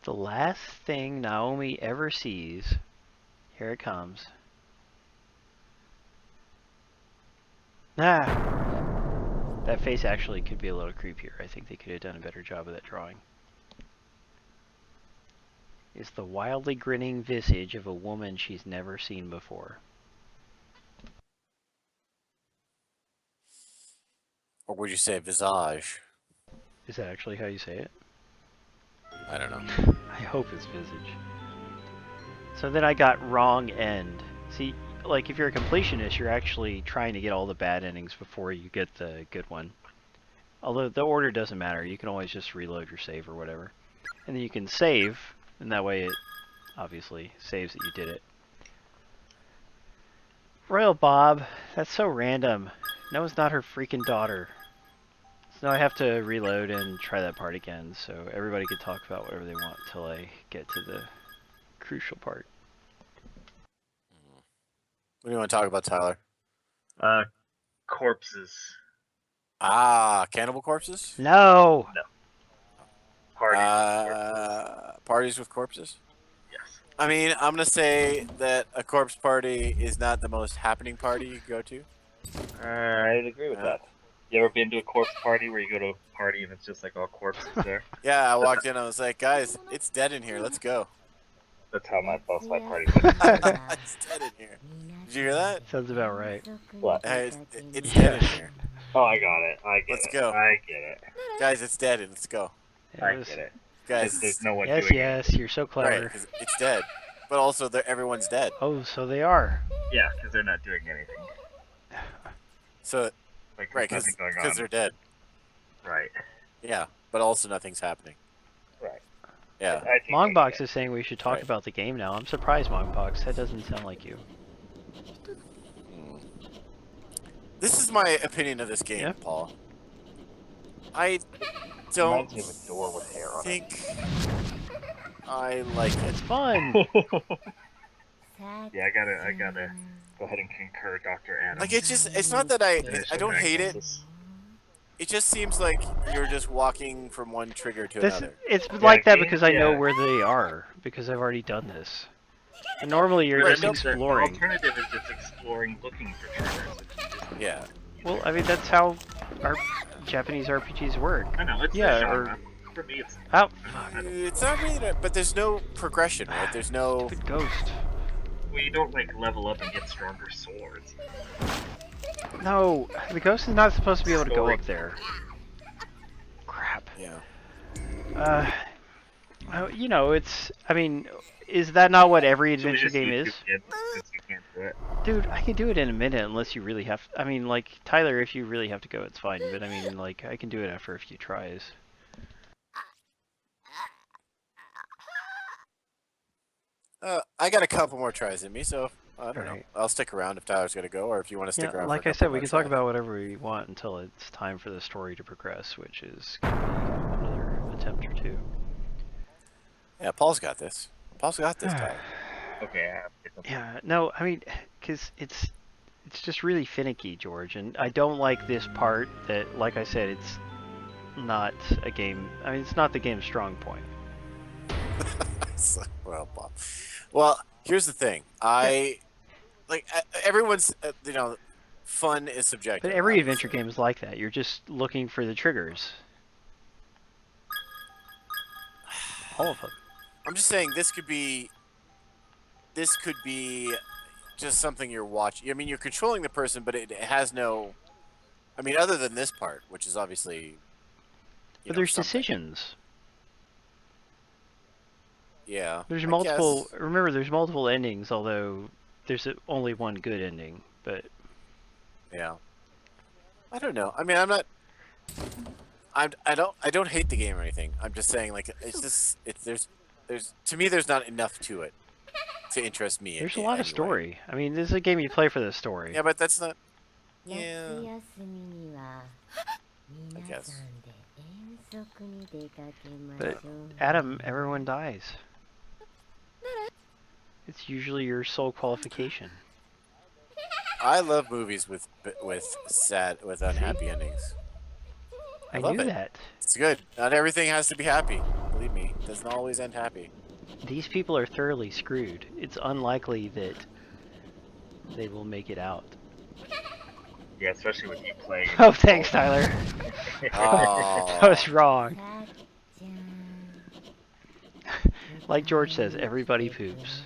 The last thing Naomi ever sees, here it comes. Ah! That face actually could be a little creepier. I think they could have done a better job of that drawing. Is the wildly grinning visage of a woman she's never seen before. Or would you say visage? Is that actually how you say it? I don't know. I hope it's visage. So then I got wrong end. See, like if you're a completionist, you're actually trying to get all the bad endings before you get the good one. Although the order doesn't matter. You can always just reload your save or whatever. And then you can save, and that way it obviously saves that you did it. Royal Bob, that's so random. Noah's not her freaking daughter. So now I have to reload and try that part again, so everybody can talk about whatever they want until I get to the crucial part. What do you want to talk about, Tyler? Corpses. Ah, cannibal corpses? No! No. Parties with corpses? Yes. I mean, I'm going to say that a corpse party is not the most happening party you go to. I'd agree with that. You ever been to a corpse party where you go to a party and it's just like all corpses there? Yeah, I walked in. I was like, guys, it's dead in here. Let's go. That's how both my parties went. It's dead in here. Did you hear that? Sounds about right. What? It's dead in here. Oh, I got it. Let's go. I get it. Guys, it's dead. Let's go. I get it. Guys, there's no one yes, doing yes, you're so clever. Right, 'cause it's dead. But also, everyone's dead. Oh, so they are. it. Yeah, because they're not doing anything. So, Like, right, there's nothing going on. because they're dead. Right. Yeah, but also nothing's happening. Right. Yeah. I think Mongbox is saying we should talk Right. about the game now. I'm surprised, Mongbox. That doesn't sound like you. This is my opinion of this game, Yeah. Paul. I don't Reminds me of a door with hair on it. think I like it. It's fun. Yeah, I gotta go ahead and concur, Dr. Adam. Like, it's not that I don't hate it. Diagnosis. It just seems like you're just walking from one trigger to another. It's like that game- because I know yeah. where they are, because I've already done this. And normally you're Right, just no, exploring. The alternative is just exploring, looking for triggers. Yeah. Well, I mean, that's how our Japanese RPGs work. I know, it's Yeah, a genre. For me, it's... Oh, It's not really that, but there's no progression, right? There's no... good ghost. Well, you don't, like, level up and get stronger swords. No, the ghost is not supposed to be able to go Story. up there. Crap. Yeah. You know, it's. I mean, is that not what every So we adventure just game need is? two kids, since you can't do it. Dude, I can do it in a minute unless you really have. I mean, like Tyler, if you really have to go, it's fine. But I mean, like, I can do it after a few tries. I got a couple more tries in me, so I don't know. Alright. I'll stick around if Tyler's gonna go, or if you want to stick Yeah, around. like for a I couple said, we more can talk tries. about whatever we want until it's time for the story to progress, which is another attempt or two. Yeah, Paul's got this. Paul's got this, Tyler. Okay, I have to get them. Yeah, no, I mean, because it's just really finicky, George, and I don't like this part that, like I said, it's not a game. I mean, it's not the game's strong point. Well, Paul. Well, here's the thing. Everyone's, fun is subjective. But every obviously. adventure game is like that. You're just looking for the triggers. All of them. I'm just saying this could be just something you're watching. I mean, you're controlling the person, but it has no. I mean, other than this part, which is obviously. But there's something. decisions. Yeah. There's I multiple. guess. Remember, there's multiple endings. Although there's only one good ending. But Yeah. I don't know. I mean, I'm not. I don't hate the game or anything. I'm just saying, like, it's just there's to me there's not enough to it to interest me. there's a lot of story. I mean, this is a game you play for the story. Yeah, but that's not. Yeah. I guess. But Adam, everyone dies. It's usually your sole qualification. I love movies with unhappy endings. I love knew it. that. It's good. Not everything has to be happy. Believe me, it doesn't always end happy. These people are thoroughly screwed. It's unlikely that they will make it out. Yeah, especially with you playing. Oh, thanks, Tyler. Oh. I was wrong. Like George says, everybody poops.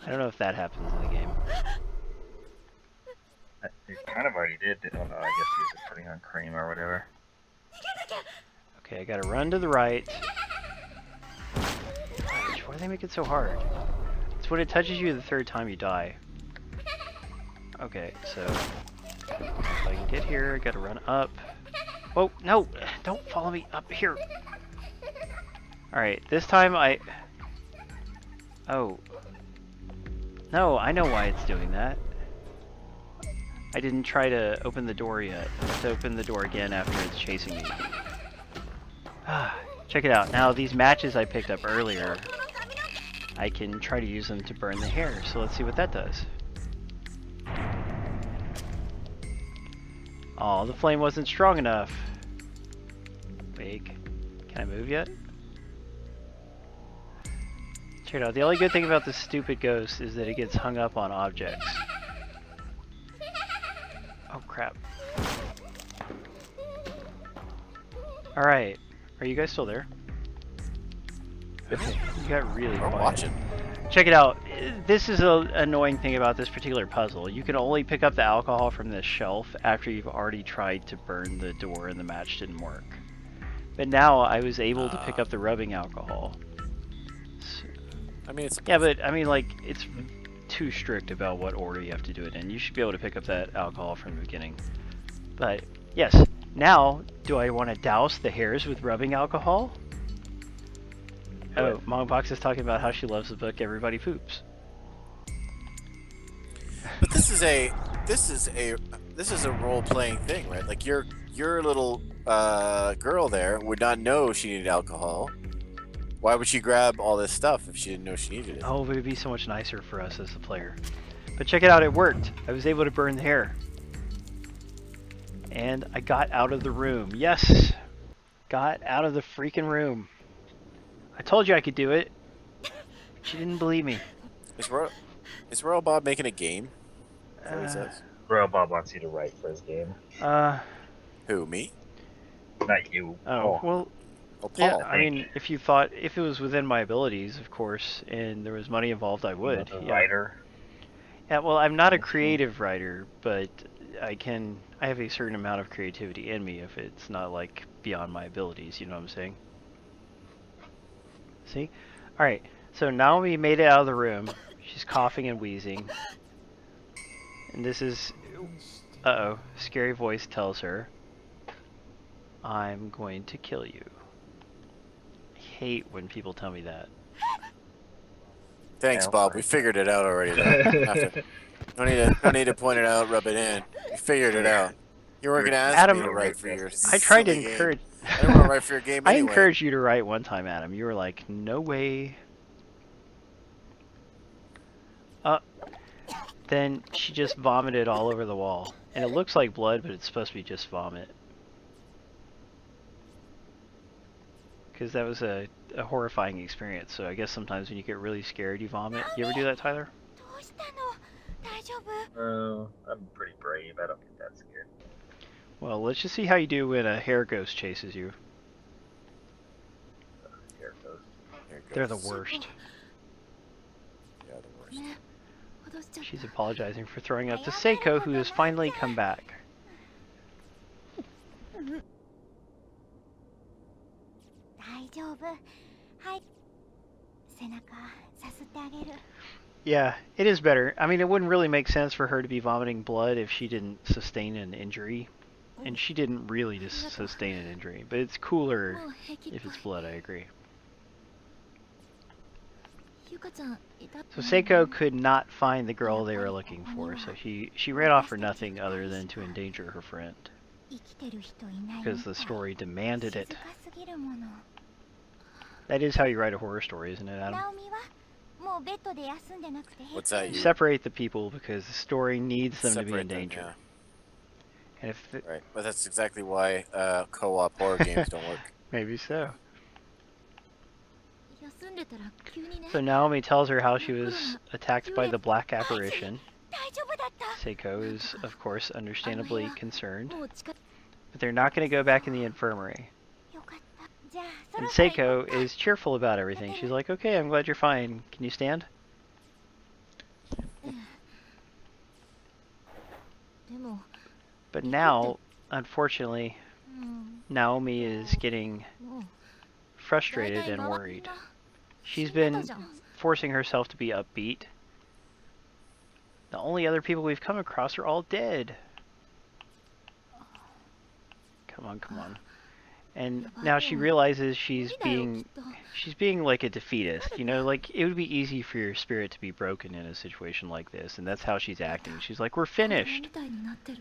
I don't know if that happens in the game. It kind of already did. Oh no, I guess he was just putting on cream or whatever. Okay, I gotta run to the right. Gosh, why do they make it so hard? It's when it touches you the third time you die. Okay, so if I can get here, I gotta run up. Whoa, no! Don't follow me up here! Alright, this time Oh. No, I know why it's doing that. I didn't try to open the door yet. I have to open the door again after it's chasing me. Check it out. Now, these matches I picked up earlier, I can try to use them to burn the hair. So let's see what that does. Oh, the flame wasn't strong enough. Wake. Can I move yet? Check it out. The only good thing about this stupid ghost is that it gets hung up on objects. Oh crap. Alright. Are you guys still there? Okay. You got really quiet. I'm watching. Check it out. This is an annoying thing about this particular puzzle. You can only pick up the alcohol from this shelf after you've already tried to burn the door and the match didn't work. But now I was able to pick up the rubbing alcohol. So, I mean, it's... yeah, but I mean, like, it's too strict about what order you have to do it in. You should be able to pick up that alcohol from the beginning. But, yes. Now, do I want to douse the hairs with rubbing alcohol? Oh, Mongbox is talking about how she loves the book Everybody Poops. But this is a role-playing thing, right? Like your little girl there would not know she needed alcohol. Why would she grab all this stuff if she didn't know she needed it? Oh, but it'd be so much nicer for us as the player. But check it out, it worked. I was able to burn the hair. And I got out of the room. Yes! Got out of the freaking room. I told you I could do it. She didn't believe me. Is Royal Bob making a game? Is that what he says? Royal Bob wants you to write for his game. Who, me? Not you. Oh, well, Oh, Paul. yeah, I mean, if it was within my abilities, of course, and there was money involved, I would. The Yeah. writer. Yeah, well, I'm not a creative writer, but I have a certain amount of creativity in me if it's not, like, beyond my abilities, you know what I'm saying? See? Alright, so Naomi made it out of the room. She's coughing and wheezing. And this is... Uh-oh. Scary voice tells her, I'm going to kill you. I hate when people tell me that. Thanks, Bob. We figured it out already, though. No need to point it out, rub it in. We figured it out. You weren't going to ask me to write for your I tried to silly encourage... game. I didn't want to write for your game I anyway. encouraged you to write one time, Adam. You were like, no way. Then she just vomited all over the wall. And it looks like blood, but it's supposed to be just vomit. Because that was a horrifying experience, so I guess sometimes when you get really scared, you vomit. You ever do that, Tyler? I'm pretty brave. I don't get that scared. Well, let's just see how you do when a hair ghost chases you. Hair ghost. They're the worst. Yeah, the worst. She's apologizing for throwing up to Seiko, who has finally come back. Yeah, it is better. I mean, it wouldn't really make sense for her to be vomiting blood if she didn't sustain an injury. And she didn't really just sustain an injury. But it's cooler if it's blood, I agree. So Seiko could not find the girl they were looking for, so she ran off for nothing other than to endanger her friend. Because the story demanded it. That is how you write a horror story, isn't it, Adam? What's that? You separate the people because the story needs them to be in Separate them, danger. yeah. And if Right, but that's exactly why co-op horror games don't work. maybe so. So Naomi tells her how she was attacked by the black apparition. Seiko is, of course, understandably concerned. But they're not going to go back in the infirmary. And Seiko is cheerful about everything. She's like, okay, I'm glad you're fine. Can you stand? But now, unfortunately, Naomi is getting frustrated and worried. She's been forcing herself to be upbeat. The only other people we've come across are all dead. Come on, come on. And now she realizes she's being like a defeatist, you know, like it would be easy for your spirit to be broken in a situation like this, and that's how she's acting. She's like, we're finished.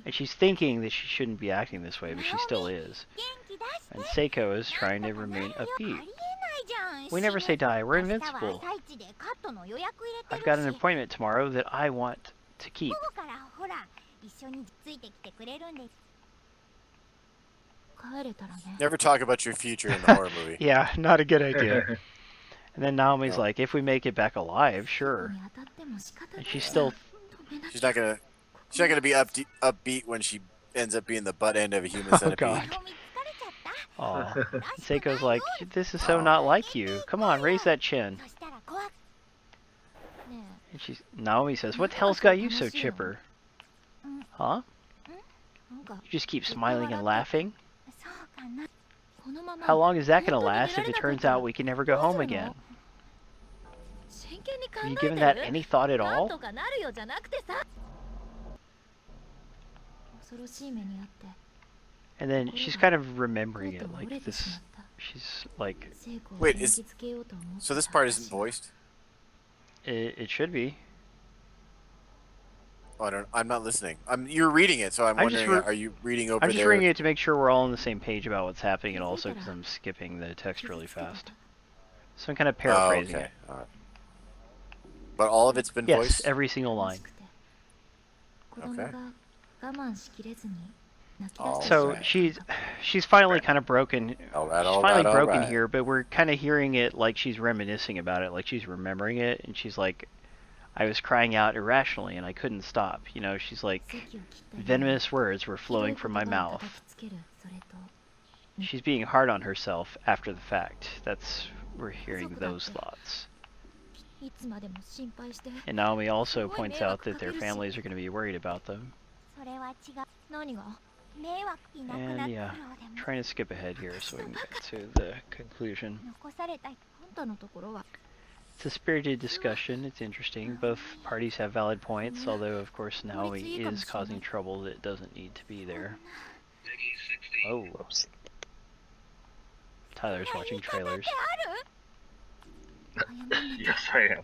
And she's thinking that she shouldn't be acting this way, but she still is. And Seiko is trying to remain upbeat. We never say die, we're invincible. I've got an appointment tomorrow that I want to keep. Never talk about your future in the horror movie. Yeah, not a good idea. And then Naomi's like, if we make it back alive, sure. And she's still... She's not gonna be upbeat when she ends up being the butt end of a human centipede. Oh, God. Aw. Seiko's like, this is so not like you. Come on, raise that chin. And Naomi says, what the hell's got you so chipper? Huh? You just keep smiling and laughing? How long is that gonna last if it turns out we can never go home again? Have you given that any thought at all? And then she's kind of remembering it, like this. She's like, wait, so this part isn't voiced? It should be. Oh, I'm not listening. You're reading it, so I'm wondering, are you reading over there? I'm just reading it to make sure we're all on the same page about what's happening, and also because I'm skipping the text really fast. So I'm kind of paraphrasing it. All right. But all of it's been voiced? Yes, every single line. Okay. So she's finally kind of broken. She's finally broken here, but we're kind of hearing it like she's reminiscing about it, like she's remembering it, and she's like, I was crying out irrationally and I couldn't stop. You know, she's like, venomous words were flowing from my mouth. She's being hard on herself after the fact. We're hearing those thoughts. And Naomi also points out that their families are going to be worried about them. And yeah, trying to skip ahead here so we can get to the conclusion. It's a spirited discussion, it's interesting. Both parties have valid points, although of course Naomi is causing trouble that doesn't need to be there. Oh, whoops. Tyler's watching trailers. Yes, I am.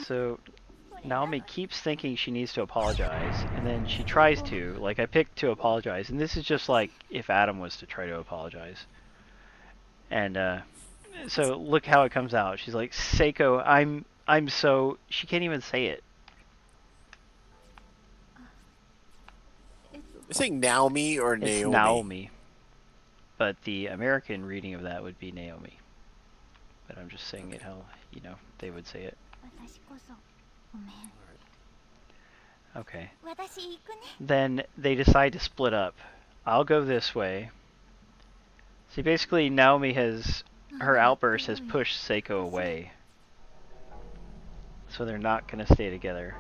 So, Naomi keeps thinking she needs to apologize, and then she tries to. Like, I picked to apologize, and this is just like if Adam was to try to apologize. And, so look how it comes out. She's like, Seiko, I'm so... She can't even say it. You're saying Naomi or Naomi? It's Naomi. But the American reading of that would be Naomi. But I'm just saying it how, you know, they would say it. Okay. Then they decide to split up. I'll go this way. See, basically Naomi her outburst has pushed Seiko away. So they're not going to stay together.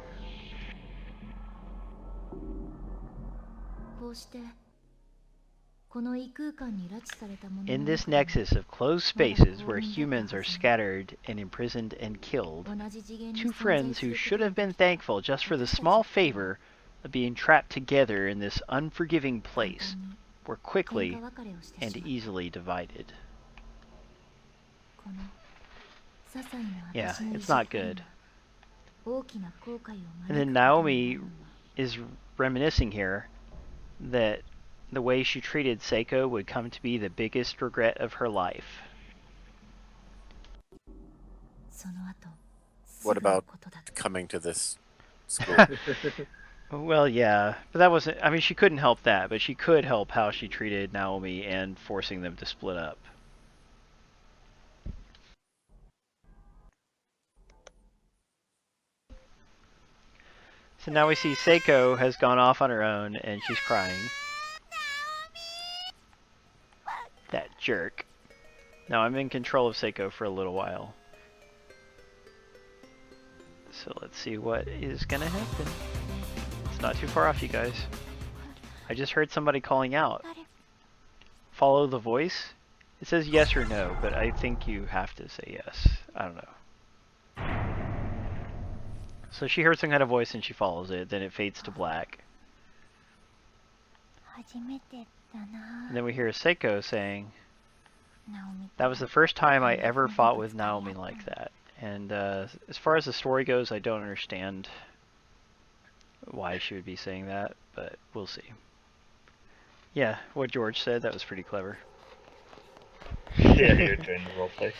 In this nexus of closed spaces where humans are scattered and imprisoned and killed, two friends who should have been thankful just for the small favor of being trapped together in this unforgiving place were quickly and easily divided. Yeah, it's not good. And then Naomi is reminiscing here that the way she treated Seiko would come to be the biggest regret of her life. What about coming to this school? Well, yeah, but that wasn't... I mean, she couldn't help that, but she could help how she treated Naomi and forcing them to split up. So now we see Seiko has gone off on her own and she's crying. That jerk. Now I'm in control of Seiko for a little while. So let's see what is gonna happen. It's not too far off, you guys. I just heard somebody calling out. Follow the voice? It says yes or no, but I think you have to say yes. I don't know. So she heard some kind of voice and she follows it, then it fades to black. And then we hear Seiko saying, that was the first time I ever fought with Naomi like that. And as far as the story goes, I don't understand why she would be saying that, but we'll see. Yeah, what George said, that was pretty clever. Yeah, you're doing the roleplay.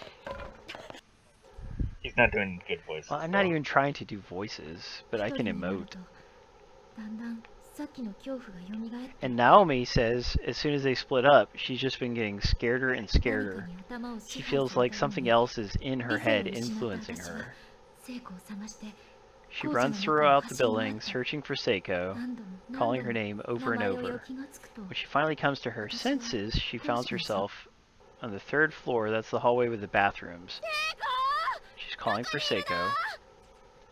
He's not doing good voices. Well, I'm not even trying to do voices, but I can emote. And Naomi says as soon as they split up, she's just been getting scareder and scareder. She feels like something else is in her head influencing her. She runs throughout the building, searching for Seiko, calling her name over and over. When she finally comes to her senses, she finds herself on the 3rd floor. That's the hallway with the bathrooms. She's calling for Seiko.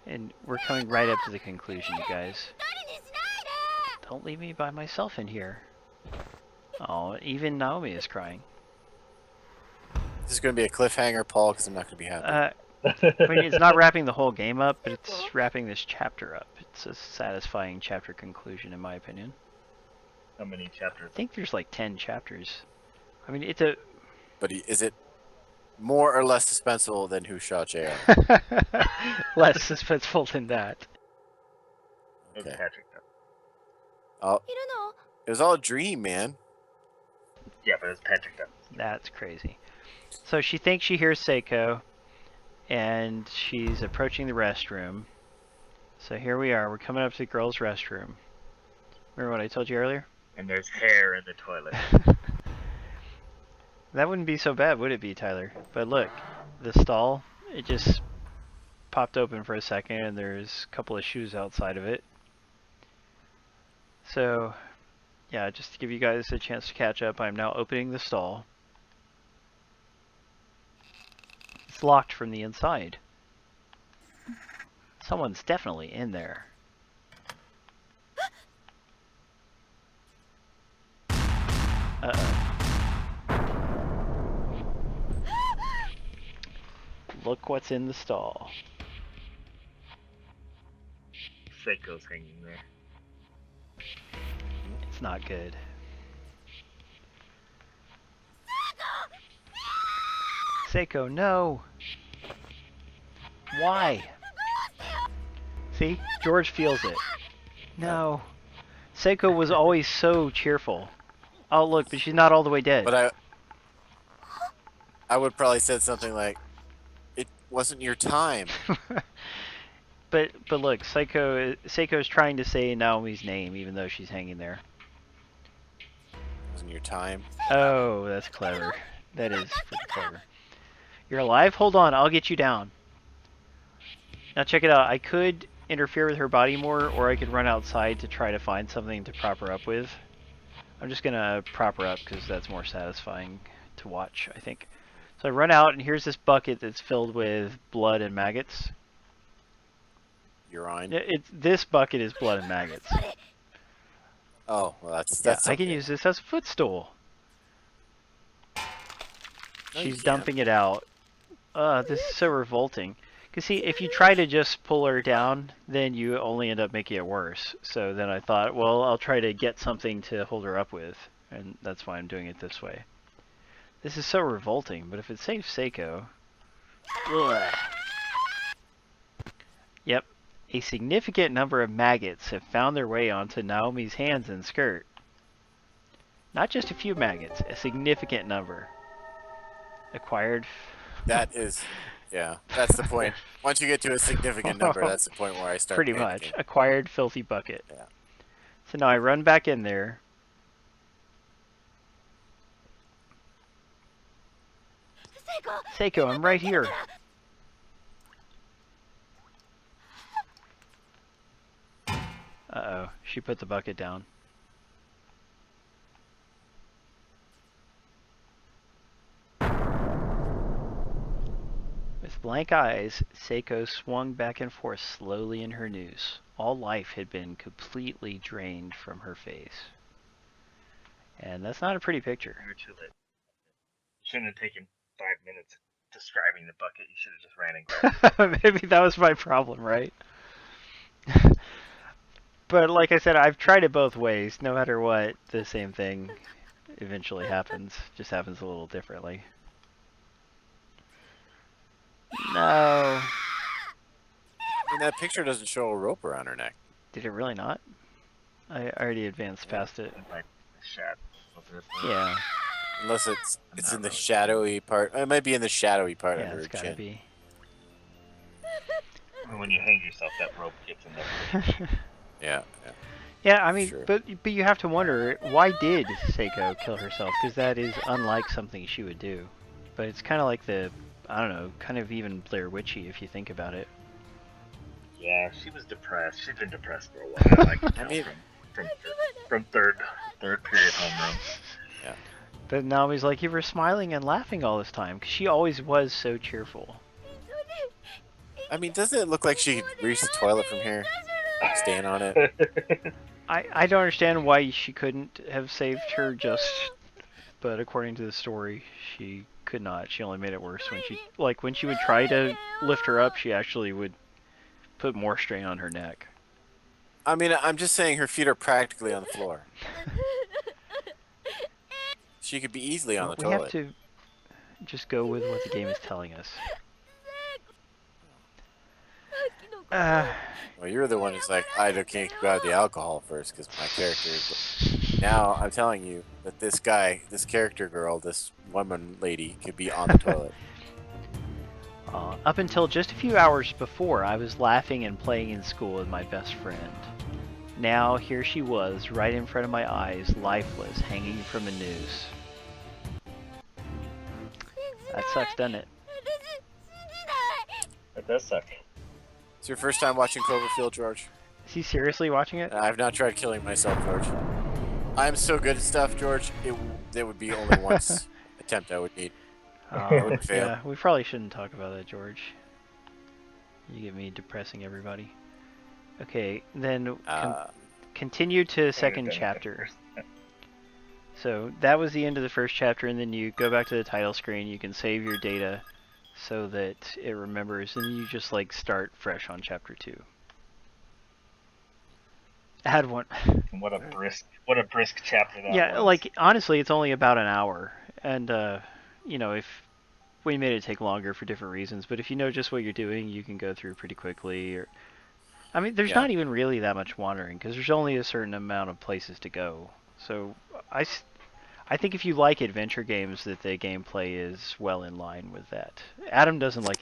And we're coming right up to the conclusion, you guys. Don't leave me by myself in here. Oh, even Naomi is crying. This is going to be a cliffhanger, Paul, because I'm not going to be happy. I mean, it's not wrapping the whole game up, but it's wrapping this chapter up. It's a satisfying chapter conclusion, in my opinion. How many chapters? I think there's like 10 chapters. I mean, it's a... But is it more or less suspenseful than Who Shot JR? Less suspenseful than that. Okay. Patrick, Oh, it was all a dream, man. yeah, but it's Patrick though. That's crazy. So she thinks she hears Seiko, and she's approaching the restroom. So here we are. We're coming up to the girls' restroom. Remember what I told you earlier? And there's hair in the toilet. That wouldn't be so bad, would it be, Tyler? But look, the stall, it just popped open for a second, and there's a couple of shoes outside of it. So, yeah, just to give you guys a chance to catch up, I'm now opening the stall. It's locked from the inside. Someone's definitely in there. Uh-oh. Look what's in the stall. Seiko's hanging there. It's not good. Seiko, no! Why? See? George feels it. No. Seiko was always so cheerful. Oh, look, but she's not all the way dead. But I would probably said something like, "It wasn't your time." But look, Seiko's trying to say Naomi's name even though she's hanging there. Wasn't your time? Oh, that's clever. That is pretty clever. You're alive? Hold on, I'll get you down. Now check it out. I could interfere with her body more, or I could run outside to try to find something to prop her up with. I'm just gonna prop her up because that's more satisfying to watch, I think. So I run out, and here's this bucket that's filled with blood and maggots. Urine? This bucket is blood and maggots. Oh, well, that's Yeah, I can use this as a footstool. No, She's dumping it out. This is so revolting. Because see, if you try to just pull her down, then you only end up making it worse. So then I thought, well, I'll try to get something to hold her up with. And that's why I'm doing it this way. This is so revolting, but if it saves Seiko... Ugh. Yep. A significant number of maggots have found their way onto Naomi's hands and skirt. Not just a few maggots, a significant number. Acquired... That is... Yeah, that's the point. Once you get to a significant number, that's the point where I start Pretty panicking. much. Acquired filthy bucket. Yeah. So now I run back in there. Seiko, I'm right here. Uh-oh, she put the bucket down. With blank eyes, Seiko swung back and forth slowly in her noose. All life had been completely drained from her face. And that's not a pretty picture. You were too late. You shouldn't have taken 5 minutes describing the bucket. You should have just ran and grabbed it. Maybe that was my problem, right? But like I said, I've tried it both ways. No matter what, the same thing eventually happens. Just happens a little differently. No. I mean, that picture doesn't show a rope around her neck. Did it really not? I already advanced past it. Yeah. Unless it's in the shadowy part. It might be in the shadowy part Yeah, under her it's gotta chin. be. And when you hang yourself, that rope gets in there. Yeah. Yeah, I mean, Sure. but you have to wonder, why did Seiko kill herself? Because that is unlike something she would do. But it's kind of like I don't know, kind of even Blair Witchy if you think about it. Yeah, she was depressed. She'd been depressed for a while. I can tell from third period homeroom. Yeah. But Naomi's like, you were smiling and laughing all this time, because she always was so cheerful. I mean, doesn't it look like she could reach the toilet from here? Stand on it. I don't understand why she couldn't have saved her but according to the story, she could not. She only made it worse when she would try to lift her up, she actually would put more strain on her neck. I mean, I'm just saying her feet are practically on the floor. She could be easily on the toilet. We have to just go with what the game is telling us. Well, you're the one who's like, I can't grab the alcohol first because my character. But now I'm telling you that this character girl, this woman lady, could be on the toilet. Up until just a few hours before, I was laughing and playing in school with my best friend. Now, here she was, right in front of my eyes, lifeless, hanging from a noose. That sucks, doesn't it? That does suck. It's your first time watching Cloverfield, George? Is he seriously watching it? I've not tried killing myself, George. I'm so good at stuff, George. There would be only one attempt I would need. I wouldn't fail. Yeah, we probably shouldn't talk about that, George. You get me depressing everybody. Okay, then continue to second chapter. So that was the end of the first chapter, and then you go back to the title screen. You can save your data so that it remembers, and then you just like start fresh on chapter 2. Add one. What a brisk chapter that was. Yeah, like honestly, it's only about an hour, and you know, if we made it take longer for different reasons, but if you know just what you're doing, you can go through pretty quickly. Or, I mean, there's not even really that much wandering because there's only a certain amount of places to go. So I think if you like adventure games, that the gameplay is well in line with that. Adam doesn't like